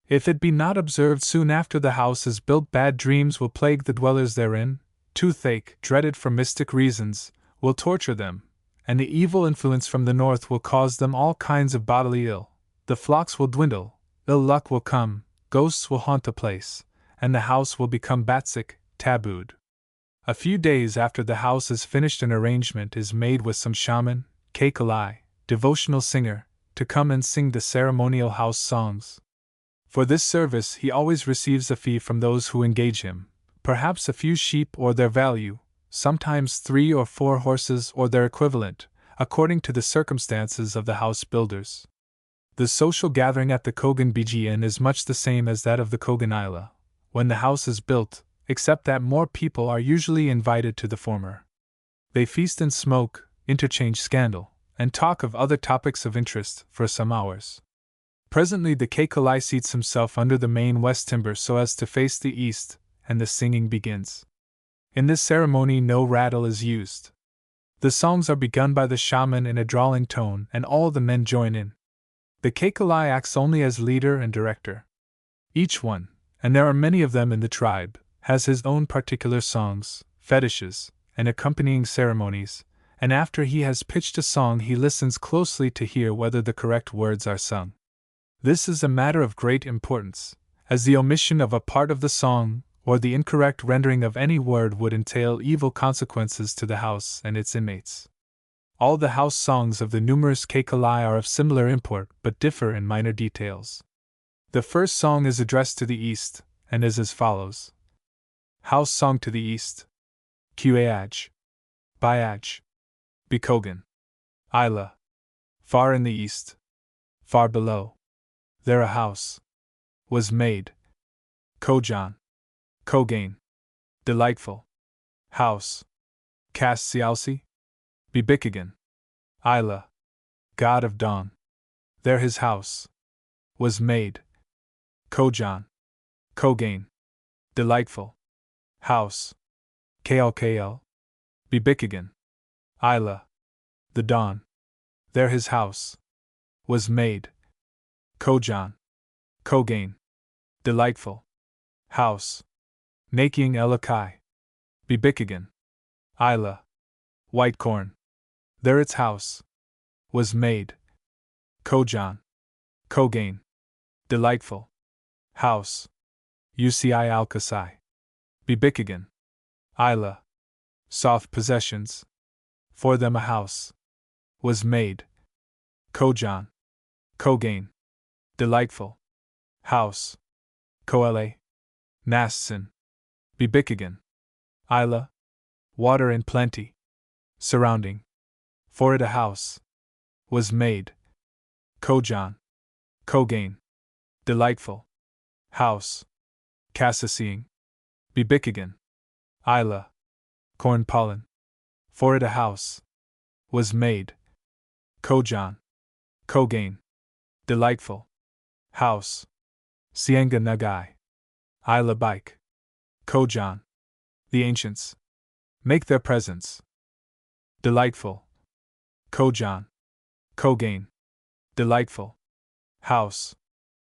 If it be not observed soon after the house is built, bad dreams will plague the dwellers therein, toothache, dreaded for mystic reasons, will torture them, and the evil influence from the north will cause them all kinds of bodily ill. The flocks will dwindle, ill luck will come, ghosts will haunt the place, and the house will become batsick, tabooed. A few days after the house is finished, an arrangement is made with some shaman, Kekalai, devotional singer, to come and sing the ceremonial house songs. For this service he always receives a fee from those who engage him, perhaps a few sheep or their value, sometimes 3 or 4 horses or their equivalent, according to the circumstances of the house builders. The social gathering at the Kogan Bgn is much the same as that of the Kogan Isla, when the house is built, except that more people are usually invited to the former. They feast and smoke, interchange scandal, and talk of other topics of interest for some hours. Presently the Kekalai seats himself under the main west timber so as to face the east, and the singing begins. In this ceremony no rattle is used. The songs are begun by the shaman in a drawling tone and all the men join in. The Kekalai acts only as leader and director. Each one, and there are many of them in the tribe, has his own particular songs, fetishes, and accompanying ceremonies, and after he has pitched a song he listens closely to hear whether the correct words are sung. This is a matter of great importance, as the omission of a part of the song, or the incorrect rendering of any word would entail evil consequences to the house and its inmates. All the house songs of the numerous Kekalai are of similar import but differ in minor details. The first song is addressed to the east, and is as follows. House Song to the East. Qaaj. Bayaj. Bikogan. Isla. Far in the east. Far below. There a house was made. Kojan. Kogain. Delightful. House. Kas Sialsi. Bibikagan. Isla. God of dawn. There his house was made. Kojan. Kogain. Delightful. House. KLKL. Bibikagan. Isla. The dawn. There his house was made. Kojan. Kogain. Delightful. House. Naking Elakai. Bibikagan. Isla. White corn. There its house was made. Kojan. Kogain. Delightful. House. UCI Alkasai. Bibikagan. Isla. Soft possessions. For them a house was made. Kojan. Kogain. Delightful. House. Koele. Nastsin. Bibikagan. Isla. Water in plenty. Surrounding. For it a house was made. Kojan. Kogain. Delightful. House. Kassaseeing. Bibikagan. Isla. Corn pollen. For it a house was made. Kojan. Kogain. Delightful. House. Sienga Nagai. Isla Bike. Kojan. The ancients make their presence. Delightful. Kojan. Kogain. Delightful. House.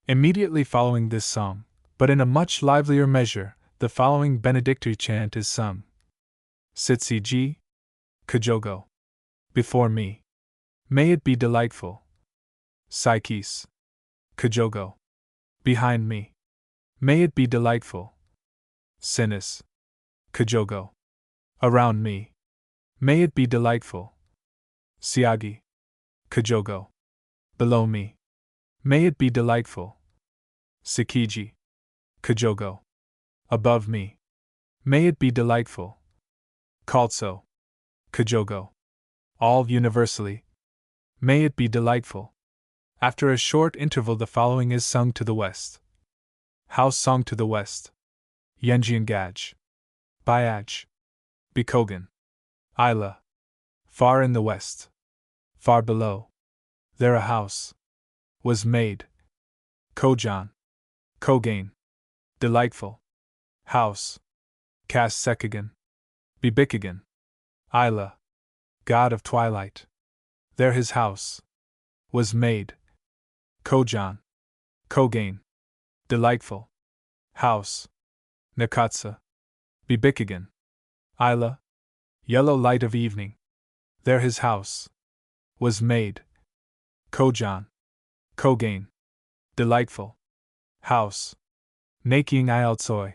Immediately following this song, but in a much livelier measure, the following benedictory chant is sung. Sitsiji. Kajogo. Before me. May it be delightful. Psyches. Kajogo. Behind me. May it be delightful. Sinis. Kajogo. Around me. May it be delightful. Siagi. Kajogo. Below me. May it be delightful. Sikiji. Kajogo. Above me. May it be delightful. Kaltso. Kajogo. All universally. May it be delightful. After a short interval, the following is sung to the west. House song to the west. Yenjiangaj. Bayaj. Bikogan. Isla. Far in the west. Far below. There a house was made. Kojan. Kogain. Delightful. House. Kas Sekagan. Bibikagan. Isla. God of twilight. There his house was made. Kojan. Kogain. Delightful. House. Nakatsa. Bibikagan. Isla. Yellow light of evening. There his house was made. Kojan. Kogain. Delightful. House. Naking Ialtsoi.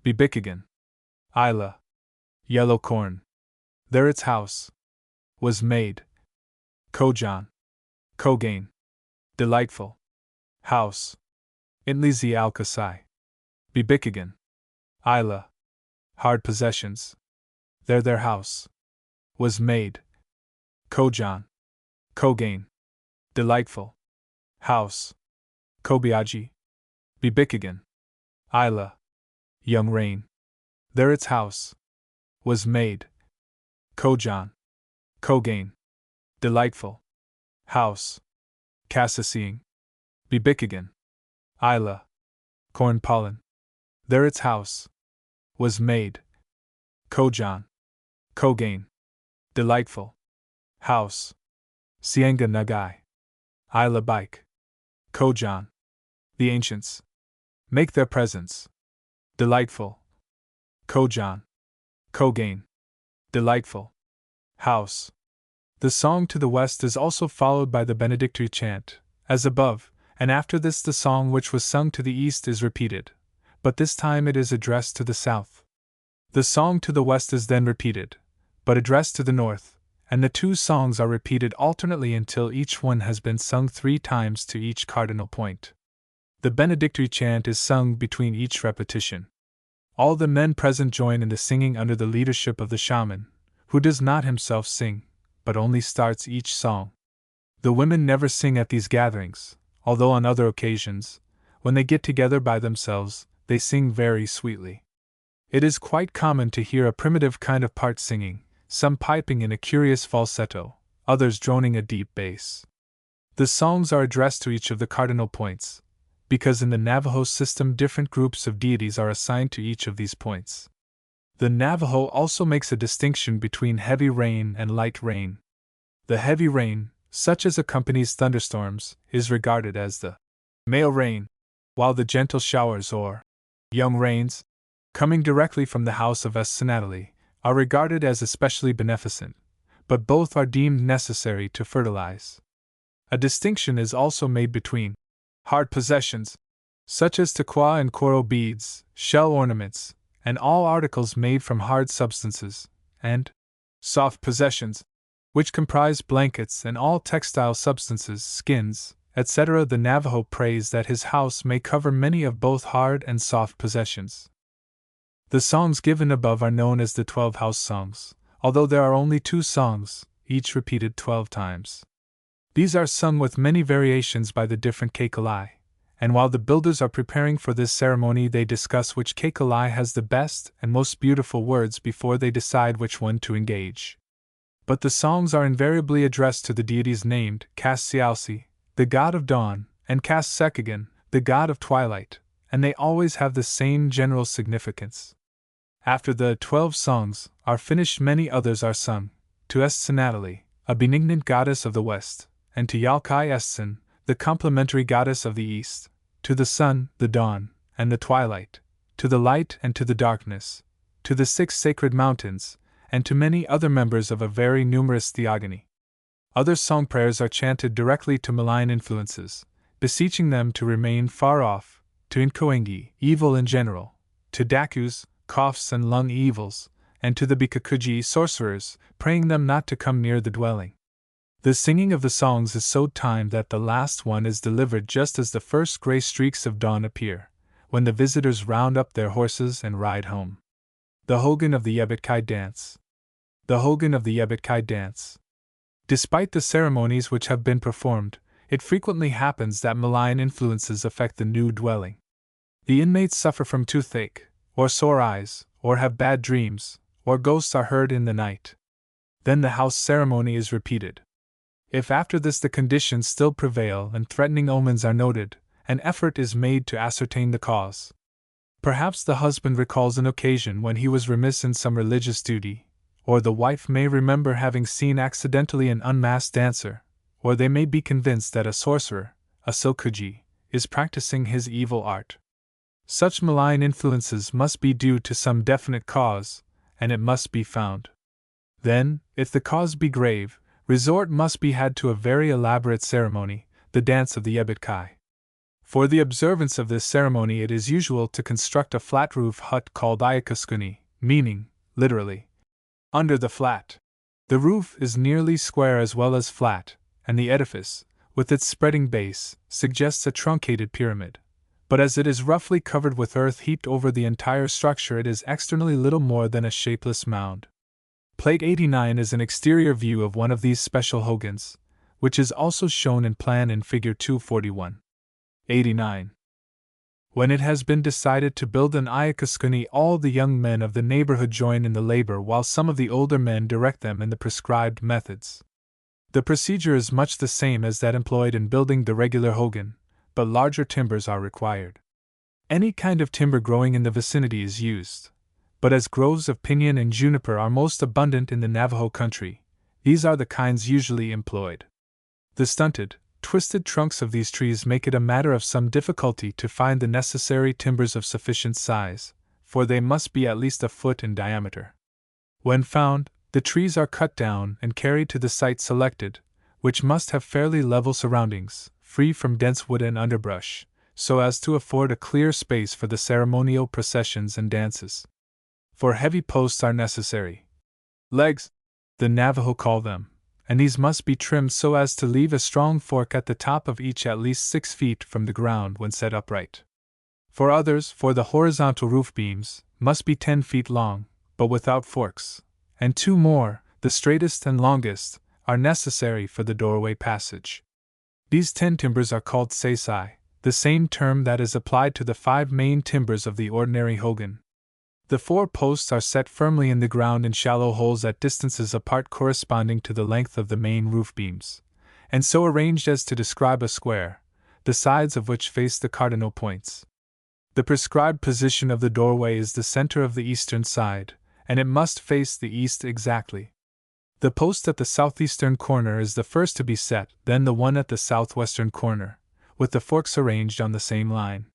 Bibikagan. Isla. Yellow corn. There its house was made. Kojan. Kogain. Delightful. House. Intlizi Alkasai. Bibikagan. Isla. Hard possessions. There their house was made. Kojan. Kogain. Delightful. House. Kobiaji. Bibikagan. Isla. Young rain. There its house was made. Kojan. Kogain. Delightful. House. Kassaseeing. Bibikagan. Isla. Corn pollen. There its house was made. Kojan. Kogain. Delightful. House. Sienga Nagai. Isla Bike. Kojan. The ancients make their presence. Delightful. Kojan. Kogain. Delightful. House. The song to the west is also followed by the benedictory chant, as above, and after this the song which was sung to the east is repeated, but this time it is addressed to the south. The song to the west is then repeated, but addressed to the north, and the two songs are repeated alternately until each one has been sung 3 times to each cardinal point. The benedictory chant is sung between each repetition. All the men present join in the singing under the leadership of the shaman, who does not himself sing, but only starts each song. The women never sing at these gatherings, although on other occasions, when they get together by themselves, they sing very sweetly. It is quite common to hear a primitive kind of part singing, some piping in a curious falsetto, others droning a deep bass. The songs are addressed to each of the cardinal points, because in the Navajo system different groups of deities are assigned to each of these points. The Navajo also makes a distinction between heavy rain and light rain. The heavy rain, such as accompanies thunderstorms, is regarded as the male rain, while the gentle showers or young rains, coming directly from the house of Senatally, are regarded as especially beneficent, but both are deemed necessary to fertilize. A distinction is also made between hard possessions, such as tequa and coral beads, shell ornaments, and all articles made from hard substances, and soft possessions, which comprise blankets and all textile substances, skins, etc. The Navajo prays that his house may cover many of both hard and soft possessions. The songs given above are known as the 12 house songs, although there are only 2 songs, each repeated 12 times. These are sung with many variations by the different Kekalai, and while the builders are preparing for this ceremony, they discuss which Kekalai has the best and most beautiful words before they decide which one to engage. But the songs are invariably addressed to the deities named Kas-Sialsi, the god of dawn, and Kas-Sekagan, the god of twilight, and they always have the same general significance. After the 12 songs are finished, many others are sung, to Senatally, a benignant goddess of the west, and to Yalkai Estsin, the complementary goddess of the east, to the sun, the dawn, and the twilight, to the light and to the darkness, to the 6 sacred mountains, and to many other members of a very numerous theogony. Other song prayers are chanted directly to malign influences, beseeching them to remain far off, to Inkoengi, evil in general, to Dakus, coughs and lung evils, and to the Bikakuji, sorcerers, praying them not to come near the dwelling. The singing of the songs is so timed that the last one is delivered just as the first gray streaks of dawn appear, when the visitors round up their horses and ride home. The Hogan of the Yebetkai Dance. The Hogan of the Yebetkai Dance. Despite the ceremonies which have been performed, it frequently happens that malign influences affect the new dwelling. The inmates suffer from toothache, or sore eyes, or have bad dreams, or ghosts are heard in the night. Then the house ceremony is repeated. If after this the conditions still prevail and threatening omens are noted, an effort is made to ascertain the cause. Perhaps the husband recalls an occasion when he was remiss in some religious duty, or the wife may remember having seen accidentally an unmasked dancer, or they may be convinced that a sorcerer, a silkuji, is practicing his evil art. Such malign influences must be due to some definite cause, and it must be found. Then, if the cause be grave, resort must be had to a very elaborate ceremony, the dance of the Yebetkai. For the observance of this ceremony it is usual to construct a flat roof hut called Ayakaskuni, meaning, literally, under the flat. The roof is nearly square as well as flat, and the edifice, with its spreading base, suggests a truncated pyramid. But as it is roughly covered with earth heaped over the entire structure, it is externally little more than a shapeless mound. Plate 89 is an exterior view of one of these special hogans, which is also shown in plan in Figure 241. 89. When it has been decided to build an Ayakaskuni, all the young men of the neighborhood join in the labor while some of the older men direct them in the prescribed methods. The procedure is much the same as that employed in building the regular hogan, but larger timbers are required. Any kind of timber growing in the vicinity is used, but as groves of pinyon and juniper are most abundant in the Navajo country, these are the kinds usually employed. The stunted, twisted trunks of these trees make it a matter of some difficulty to find the necessary timbers of sufficient size, for they must be at least a foot in diameter. When found, the trees are cut down and carried to the site selected, which must have fairly level surroundings, free from dense wood and underbrush, so as to afford a clear space for the ceremonial processions and dances. For heavy posts are necessary. Legs, the Navajo call them, and these must be trimmed so as to leave a strong fork at the top of each at least 6 feet from the ground when set upright. For others, for the horizontal roof beams, must be 10 feet long, but without forks, and 2 more, the straightest and longest, are necessary for the doorway passage. These 10 timbers are called seisai, the same term that is applied to the 5 main timbers of the ordinary hogan. The 4 posts are set firmly in the ground in shallow holes at distances apart corresponding to the length of the main roof beams, and so arranged as to describe a square, the sides of which face the cardinal points. The prescribed position of the doorway is the center of the eastern side, and it must face the east exactly. The post at the southeastern corner is the first to be set, then the one at the southwestern corner, with the forks arranged on the same line.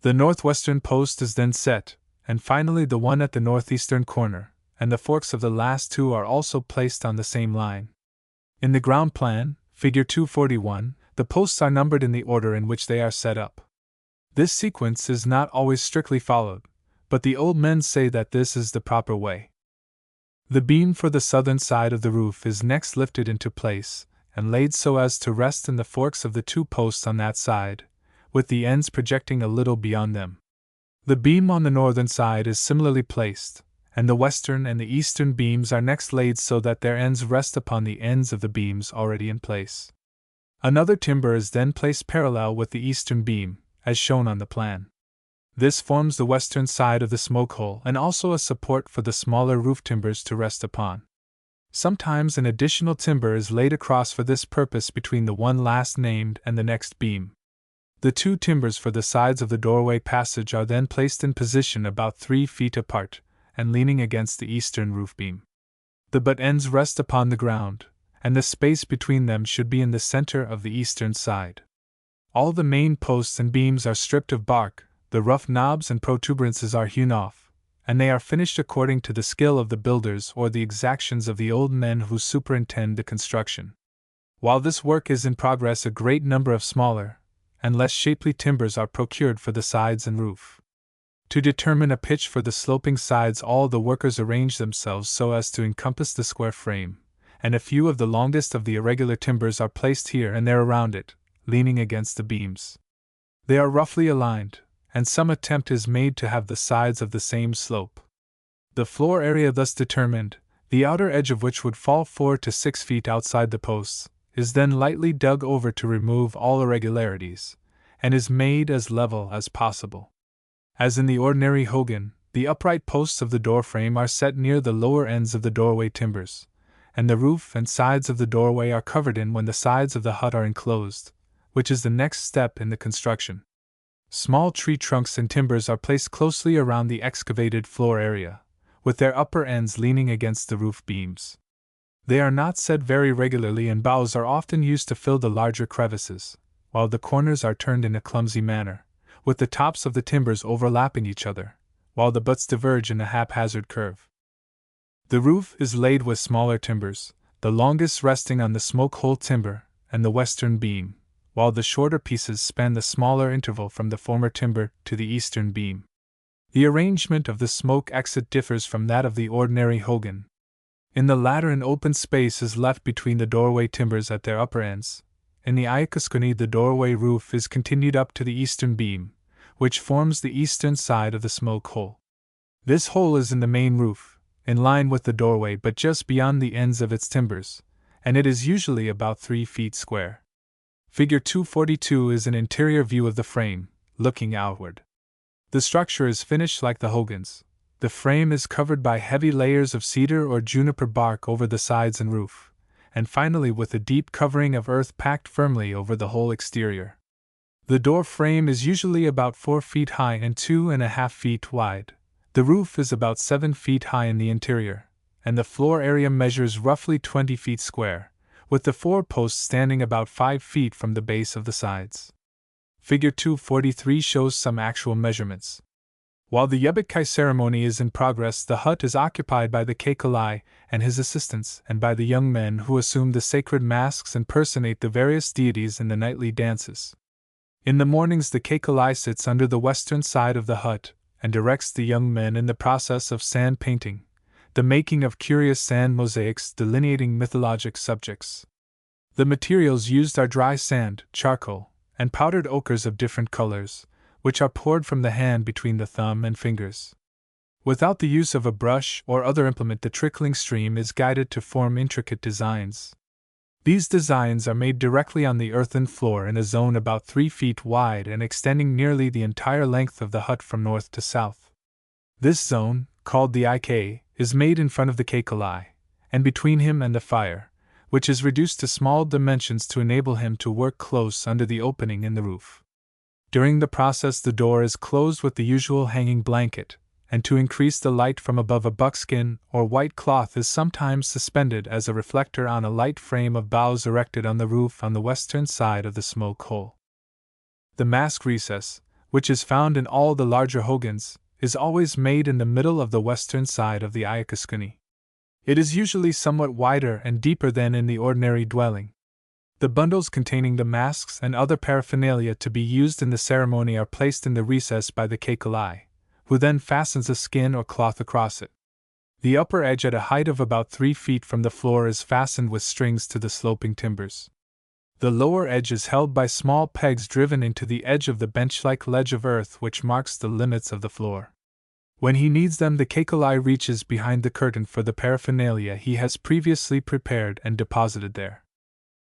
The northwestern post is then set, and finally the one at the northeastern corner, and the forks of the last 2 are also placed on the same line. In the ground plan, Figure 241, the posts are numbered in the order in which they are set up. This sequence is not always strictly followed, but the old men say that this is the proper way. The beam for the southern side of the roof is next lifted into place, and laid so as to rest in the forks of the 2 posts on that side, with the ends projecting a little beyond them. The beam on the northern side is similarly placed, and the western and the eastern beams are next laid so that their ends rest upon the ends of the beams already in place. Another timber is then placed parallel with the eastern beam, as shown on the plan. This forms the western side of the smoke hole and also a support for the smaller roof timbers to rest upon. Sometimes an additional timber is laid across for this purpose between the one last named and the next beam. The 2 timbers for the sides of the doorway passage are then placed in position about 3 feet apart, and leaning against the eastern roof beam. The butt ends rest upon the ground, and the space between them should be in the center of the eastern side. All the main posts and beams are stripped of bark, the rough knobs and protuberances are hewn off, and they are finished according to the skill of the builders or the exactions of the old men who superintend the construction. While this work is in progress, a great number of smaller and less shapely timbers are procured for the sides and roof. To determine a pitch for the sloping sides, all the workers arrange themselves so as to encompass the square frame, and a few of the longest of the irregular timbers are placed here and there around it, leaning against the beams. They are roughly aligned, and some attempt is made to have the sides of the same slope. The floor area thus determined, the outer edge of which would fall 4 to 6 feet outside the posts, is then lightly dug over to remove all irregularities, and is made as level as possible. As in the ordinary hogan, the upright posts of the door frame are set near the lower ends of the doorway timbers, and the roof and sides of the doorway are covered in when the sides of the hut are enclosed, which is the next step in the construction. Small tree trunks and timbers are placed closely around the excavated floor area, with their upper ends leaning against the roof beams. They are not set very regularly, and boughs are often used to fill the larger crevices, while the corners are turned in a clumsy manner, with the tops of the timbers overlapping each other, while the butts diverge in a haphazard curve. The roof is laid with smaller timbers, the longest resting on the smoke hole timber and the western beam, while the shorter pieces span the smaller interval from the former timber to the eastern beam. The arrangement of the smoke exit differs from that of the ordinary hogan. In the latter, an open space is left between the doorway timbers at their upper ends. In the Iakaskuni, the doorway roof is continued up to the eastern beam, which forms the eastern side of the smoke hole. This hole is in the main roof, in line with the doorway but just beyond the ends of its timbers, and it is usually about 3 feet square. Figure 242 is an interior view of the frame, looking outward. The structure is finished like the hogans. The frame is covered by heavy layers of cedar or juniper bark over the sides and roof, and finally with a deep covering of earth packed firmly over the whole exterior. The door frame is usually about 4 feet high and 2.5 feet wide. The roof is about 7 feet high in the interior, and the floor area measures roughly 20 feet square, with the 4 posts standing about 5 feet from the base of the sides. Figure 243 shows some actual measurements. While the Yebetkai ceremony is in progress, the hut is occupied by the Kekalai and his assistants, and by the young men who assume the sacred masks and personate the various deities in the nightly dances. In the mornings, the Kekalai sits under the western side of the hut and directs the young men in the process of sand painting, the making of curious sand mosaics delineating mythologic subjects. The materials used are dry sand, charcoal, and powdered ochres of different colors, which are poured from the hand between the thumb and fingers. Without the use of a brush or other implement, the trickling stream is guided to form intricate designs. These designs are made directly on the earthen floor in a zone about 3 feet wide and extending nearly the entire length of the hut from north to south. This zone, called the IK, is made in front of the Kekalai, and between him and the fire, which is reduced to small dimensions to enable him to work close under the opening in the roof. During the process, the door is closed with the usual hanging blanket, and to increase the light from above, a buckskin or white cloth is sometimes suspended as a reflector on a light frame of boughs erected on the roof on the western side of the smoke hole. The mask recess, which is found in all the larger hogans, is always made in the middle of the western side of the Ayakaskuni. It is usually somewhat wider and deeper than in the ordinary dwelling. The bundles containing the masks and other paraphernalia to be used in the ceremony are placed in the recess by the Kekalai, who then fastens a skin or cloth across it. The upper edge at a height of about 3 feet from the floor is fastened with strings to the sloping timbers. The lower edge is held by small pegs driven into the edge of the bench-like ledge of earth which marks the limits of the floor. When he needs them, the Kekalai reaches behind the curtain for the paraphernalia he has previously prepared and deposited there.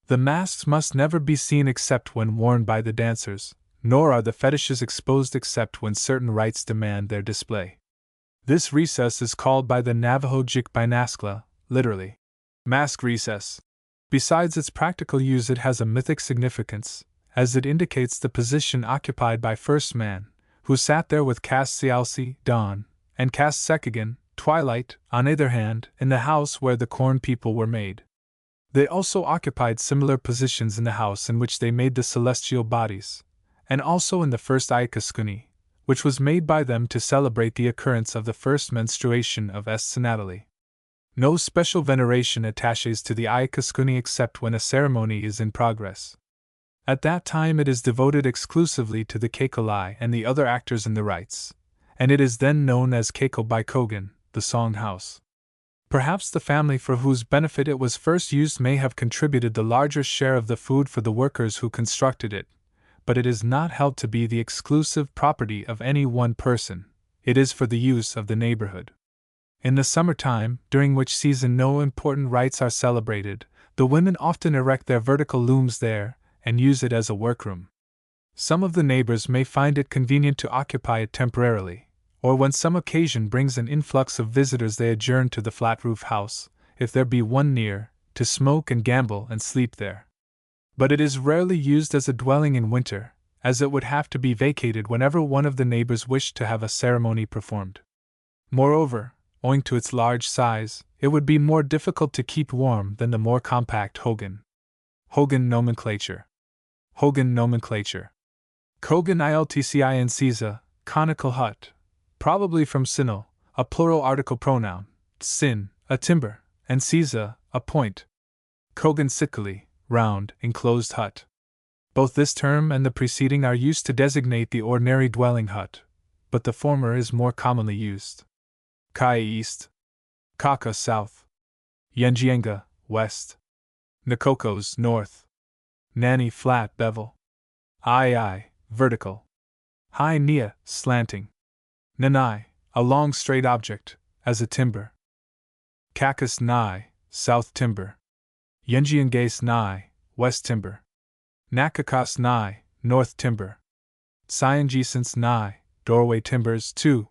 The masks must never be seen except when worn by the dancers, nor are the fetishes exposed except when certain rites demand their display. This recess is called by the Navajo Jikbinaskla, literally, mask recess. Besides its practical use, it has a mythic significance, as it indicates the position occupied by First Man, who sat there with Cass Sialsi, dawn, and Cass Sekagan, twilight, on either hand, in the house where the corn people were made. They also occupied similar positions in the house in which they made the celestial bodies, and also in the first Ayakaskuni, which was made by them to celebrate the occurrence of the first menstruation of Senatali. No special veneration attaches to the Ayakaskuni except when a ceremony is in progress. At that time it is devoted exclusively to the Kekalai and the other actors in the rites, and it is then known as Keiko by Kogan, the Song House. Perhaps the family for whose benefit it was first used may have contributed the larger share of the food for the workers who constructed it, but it is not held to be the exclusive property of any one person. It is for the use of the neighborhood. In the summertime, during which season no important rites are celebrated, the women often erect their vertical looms there and use it as a workroom. Some of the neighbors may find it convenient to occupy it temporarily, or when some occasion brings an influx of visitors they adjourn to the flat roof house, if there be one near, to smoke and gamble and sleep there. But it is rarely used as a dwelling in winter, as it would have to be vacated whenever one of the neighbors wished to have a ceremony performed. Moreover, owing to its large size, it would be more difficult to keep warm than the more compact hogan. Hogan nomenclature. Hogan nomenclature. Kogan iltcin Caesar, conical hut, probably from Sinal, a plural article pronoun, sin, a timber, and Caesar, a point. Kogan sitkali, round, enclosed hut. Both this term and the preceding are used to designate the ordinary dwelling hut, but the former is more commonly used. Kai east, Kaka south, Yenjienga west, Nakokos north, Nani flat bevel, Ai vertical, Hai Nia slanting, Nanai a long straight object, as a timber, Kakas Nai south timber, Yenjiengas Nai west timber, Nakakas Nai north timber, Cyangescence Nai doorway timbers 2.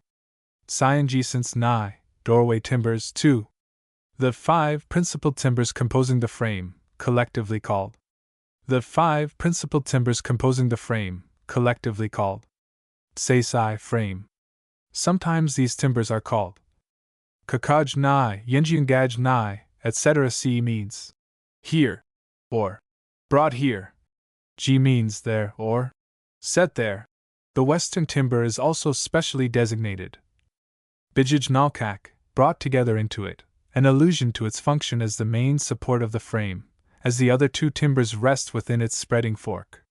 Cyangescence Nai, doorway timbers 2. The 5 principal timbers composing the frame, collectively called. The 5 principal timbers composing the frame, collectively called. Seisai frame. Sometimes these timbers are called Kakaj Nai, Yenjiangaj Nai, etc. C means here, or brought here. G means there, or set there. The western timber is also specially designated Bijij Nalkak, brought together into it, an allusion to its function as the main support of the frame, as the other 2 timbers rest within its spreading fork.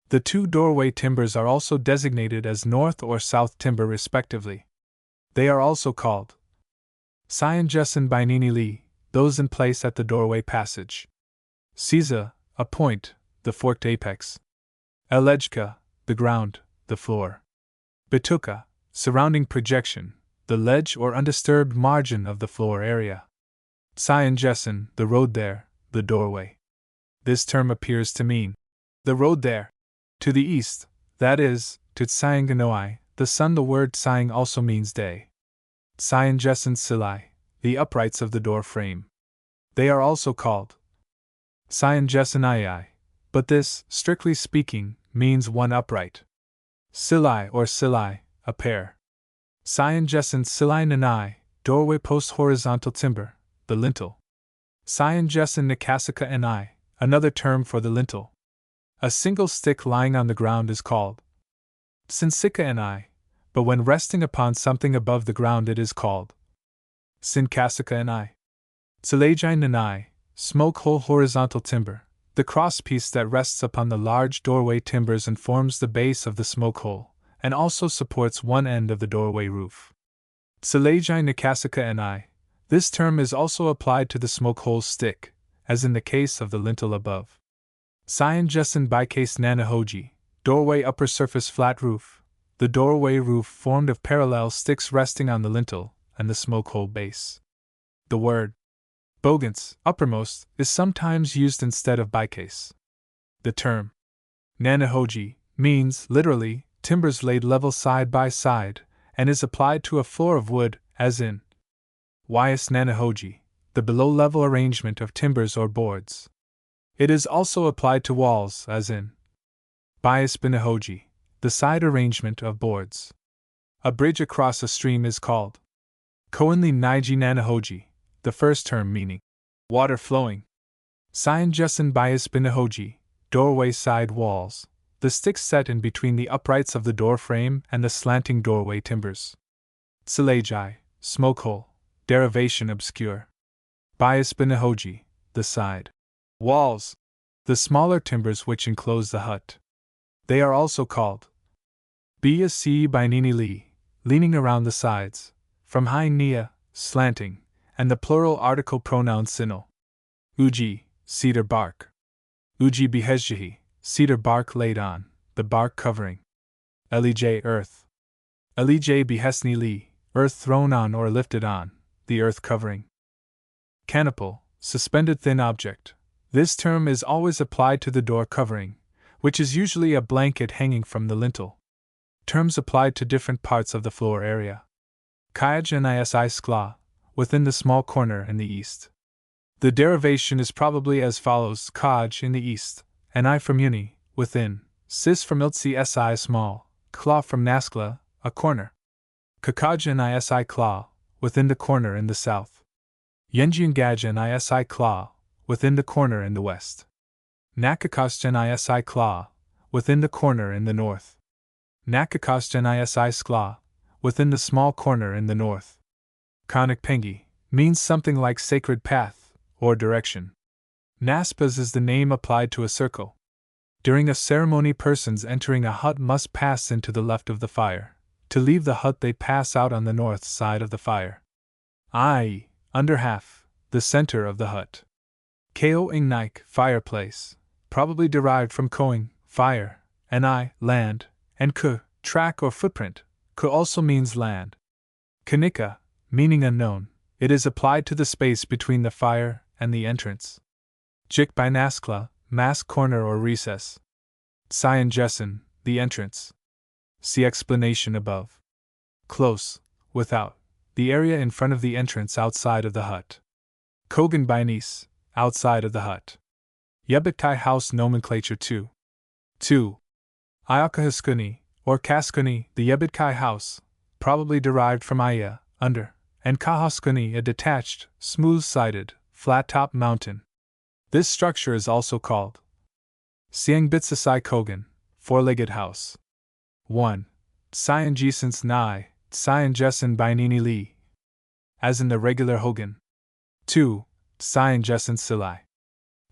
The 2 doorway timbers are also designated as north or south timber respectively. They are also called Cyanjessen Binini Li, those in place at the doorway passage. Caesar, a point, the forked apex. Elejka, the ground, the floor. Bituka, surrounding projection, the ledge or undisturbed margin of the floor area. Cyanjessen, the road there, the doorway. This term appears to mean the road there. To the east, that is, to Tsanganoi, the sun. The word Tsang also means day. Sion Jessen Silai, the uprights of the door frame. They are also called Sion Jessen Ai, but this, strictly speaking, means one upright. Silai or Silai, a pair. Sion Jessen Silai Nanai, doorway post horizontal timber, the lintel. Sion Jessen Nikasika Ni, another term for the lintel. A single stick lying on the ground is called Sinsika Ni, but when resting upon something above the ground it is called Sinkasika Ni. Tsilajai Nanai, smoke hole horizontal timber, the crosspiece that rests upon the large doorway timbers and forms the base of the smoke hole, and also supports one end of the doorway roof. Tsilajai Nikasika Ni. This term is also applied to the smoke hole stick, as in the case of the lintel above. Sion Jessen Bicase Nanahoji, doorway upper surface flat roof, the doorway roof formed of parallel sticks resting on the lintel and the smoke hole base. The word bogance, uppermost, is sometimes used instead of bicase. The term Nanahoji means, literally, timbers laid level side by side, and is applied to a floor of wood, as in Wyas Nanahoji, the below-level arrangement of timbers or boards. It is also applied to walls, as in Bias Binahoji, the side arrangement of boards. A bridge across a stream is called Koenli Naiji Nanahoji, the first term meaning water flowing. Sion Jessen Bias Binahoji, doorway side walls, the sticks set in between the uprights of the door frame and the slanting doorway timbers. Tsilajai, smoke hole, derivation obscure. Bias Binahoji, the side walls, the smaller timbers which enclose the hut. They are also called Bia Si Binini Li, leaning around the sides, from Hai Nia, slanting, and the plural article pronoun sinal. Uji, cedar bark. Uji Bihezjahi, cedar bark laid on, the bark covering. Elij, earth. Elij Bihesni Li, earth thrown on or lifted on, the earth covering. Canopal, suspended thin object. This term is always applied to the door covering, which is usually a blanket hanging from the lintel. Terms applied to different parts of the floor area. Kayaj Nisi Skla, within the small corner in the east. The derivation is probably as follows: Kaj in the east, and I from uni, within, sis from iltsi si small, kla from naskla, a corner. Kakaj Nisi Kla, within the corner in the south. Yenjian Gaj Nisi Kla, within the corner in the west. Nakakasjan Isi Kla, within the corner in the north. Nakakasjan Isi Skla, within the small corner in the north. Kanak Pengi means something like sacred path or direction. Naspas is the name applied to a circle. During a ceremony, persons entering a hut must pass into the left of the fire. To leave the hut, they pass out on the north side of the fire, i.e., under half, the center of the hut. Ko Ingnaik, fireplace, probably derived from koing, fire, and I, land, and ku, track or footprint. Ku also means land. Kanika, meaning unknown, it is applied to the space between the fire and the entrance. Jik by Naskla, mask corner or recess. Sion Jessen, the entrance. See explanation above. Close, without, the area in front of the entrance outside of the hut. Kogan by Nice, outside of the hut. Yebitkai house nomenclature 2. 2. Ayakahaskuni, or Kaskuni, the Yebitkai house, probably derived from Aya, under, and Kahaskuni, a detached, smooth-sided, flat-top mountain. This structure is also called Siangbitsasai Kogan, four-legged house. 1. Sion Jesens Nai, Sion Jessen Binini Li. As in the regular Hogan. 2. Sion Jessen Silai.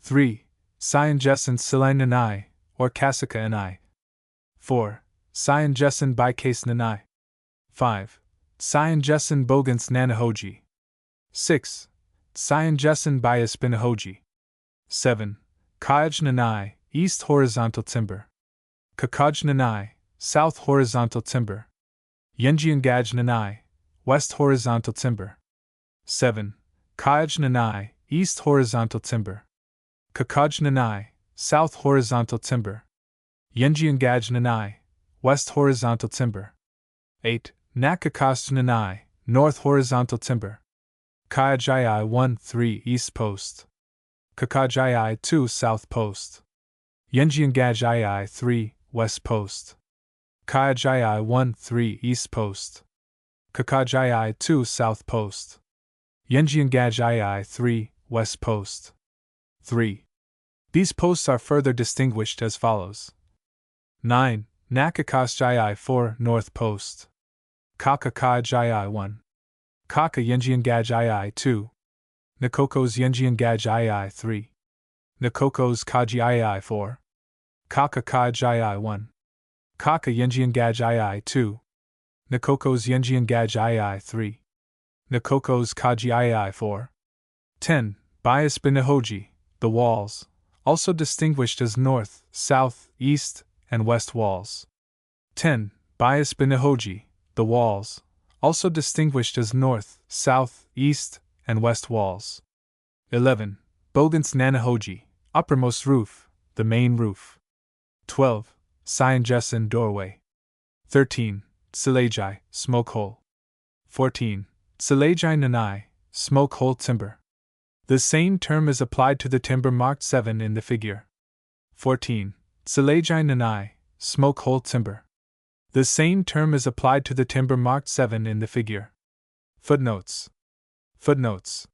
3. Sion Jessen Silai Nanai, or Kasika Nanai. 4. Sion Jessen Bicase Nanai. 5. Sion Jessen Bogans Nanahoji. 6. Sion Jessen Bias Binahoji. 7. Kaj Nanai, east horizontal timber. Kakaj Nanai, south horizontal timber. Yenjian Gaj Nanai, west horizontal timber. 7. Kaj Nanai, east horizontal timber. Kakaj Nanai, south horizontal timber. Yenjian Gaj Nanai, west horizontal timber. 8. Nakakast Nanai, North horizontal timber. Kajai 1-3 east post. Kakajai 2 south post. Yenjiangajai 3 west post. Kajai 1-3 east post. Kakajai 2 south post. Yenjiangajai 3 west post. 3. These posts are further distinguished as follows. 9. Nakakasjai 4 north post. Kakakajai 1. Kaka Yenjiangajai 2. Nakokos Yenjiangajai 3. Nakokos Kajii 4. Kaka Kajii 1. Kaka Yenjiangajai 2. Nakokos Yenjiangajai 3. Nakokos Kajii 4. 10. Bias Binahoji, the walls, also distinguished as north, south, east, and west walls. 10. Bias Binahoji, the walls, also distinguished as north, south, east, and west walls. 11. Bogans Nanahoji, uppermost roof, the main roof. 12. Syanjesan doorway. 13. Silajai, smoke hole. 14. Silajai Nanai, smoke hole timber. The same term is applied to the timber marked 7 in the figure. 14. Silajai Nanai, smoke hole timber. The same term is applied to the timber marked 7 in the figure. Footnotes. Footnotes.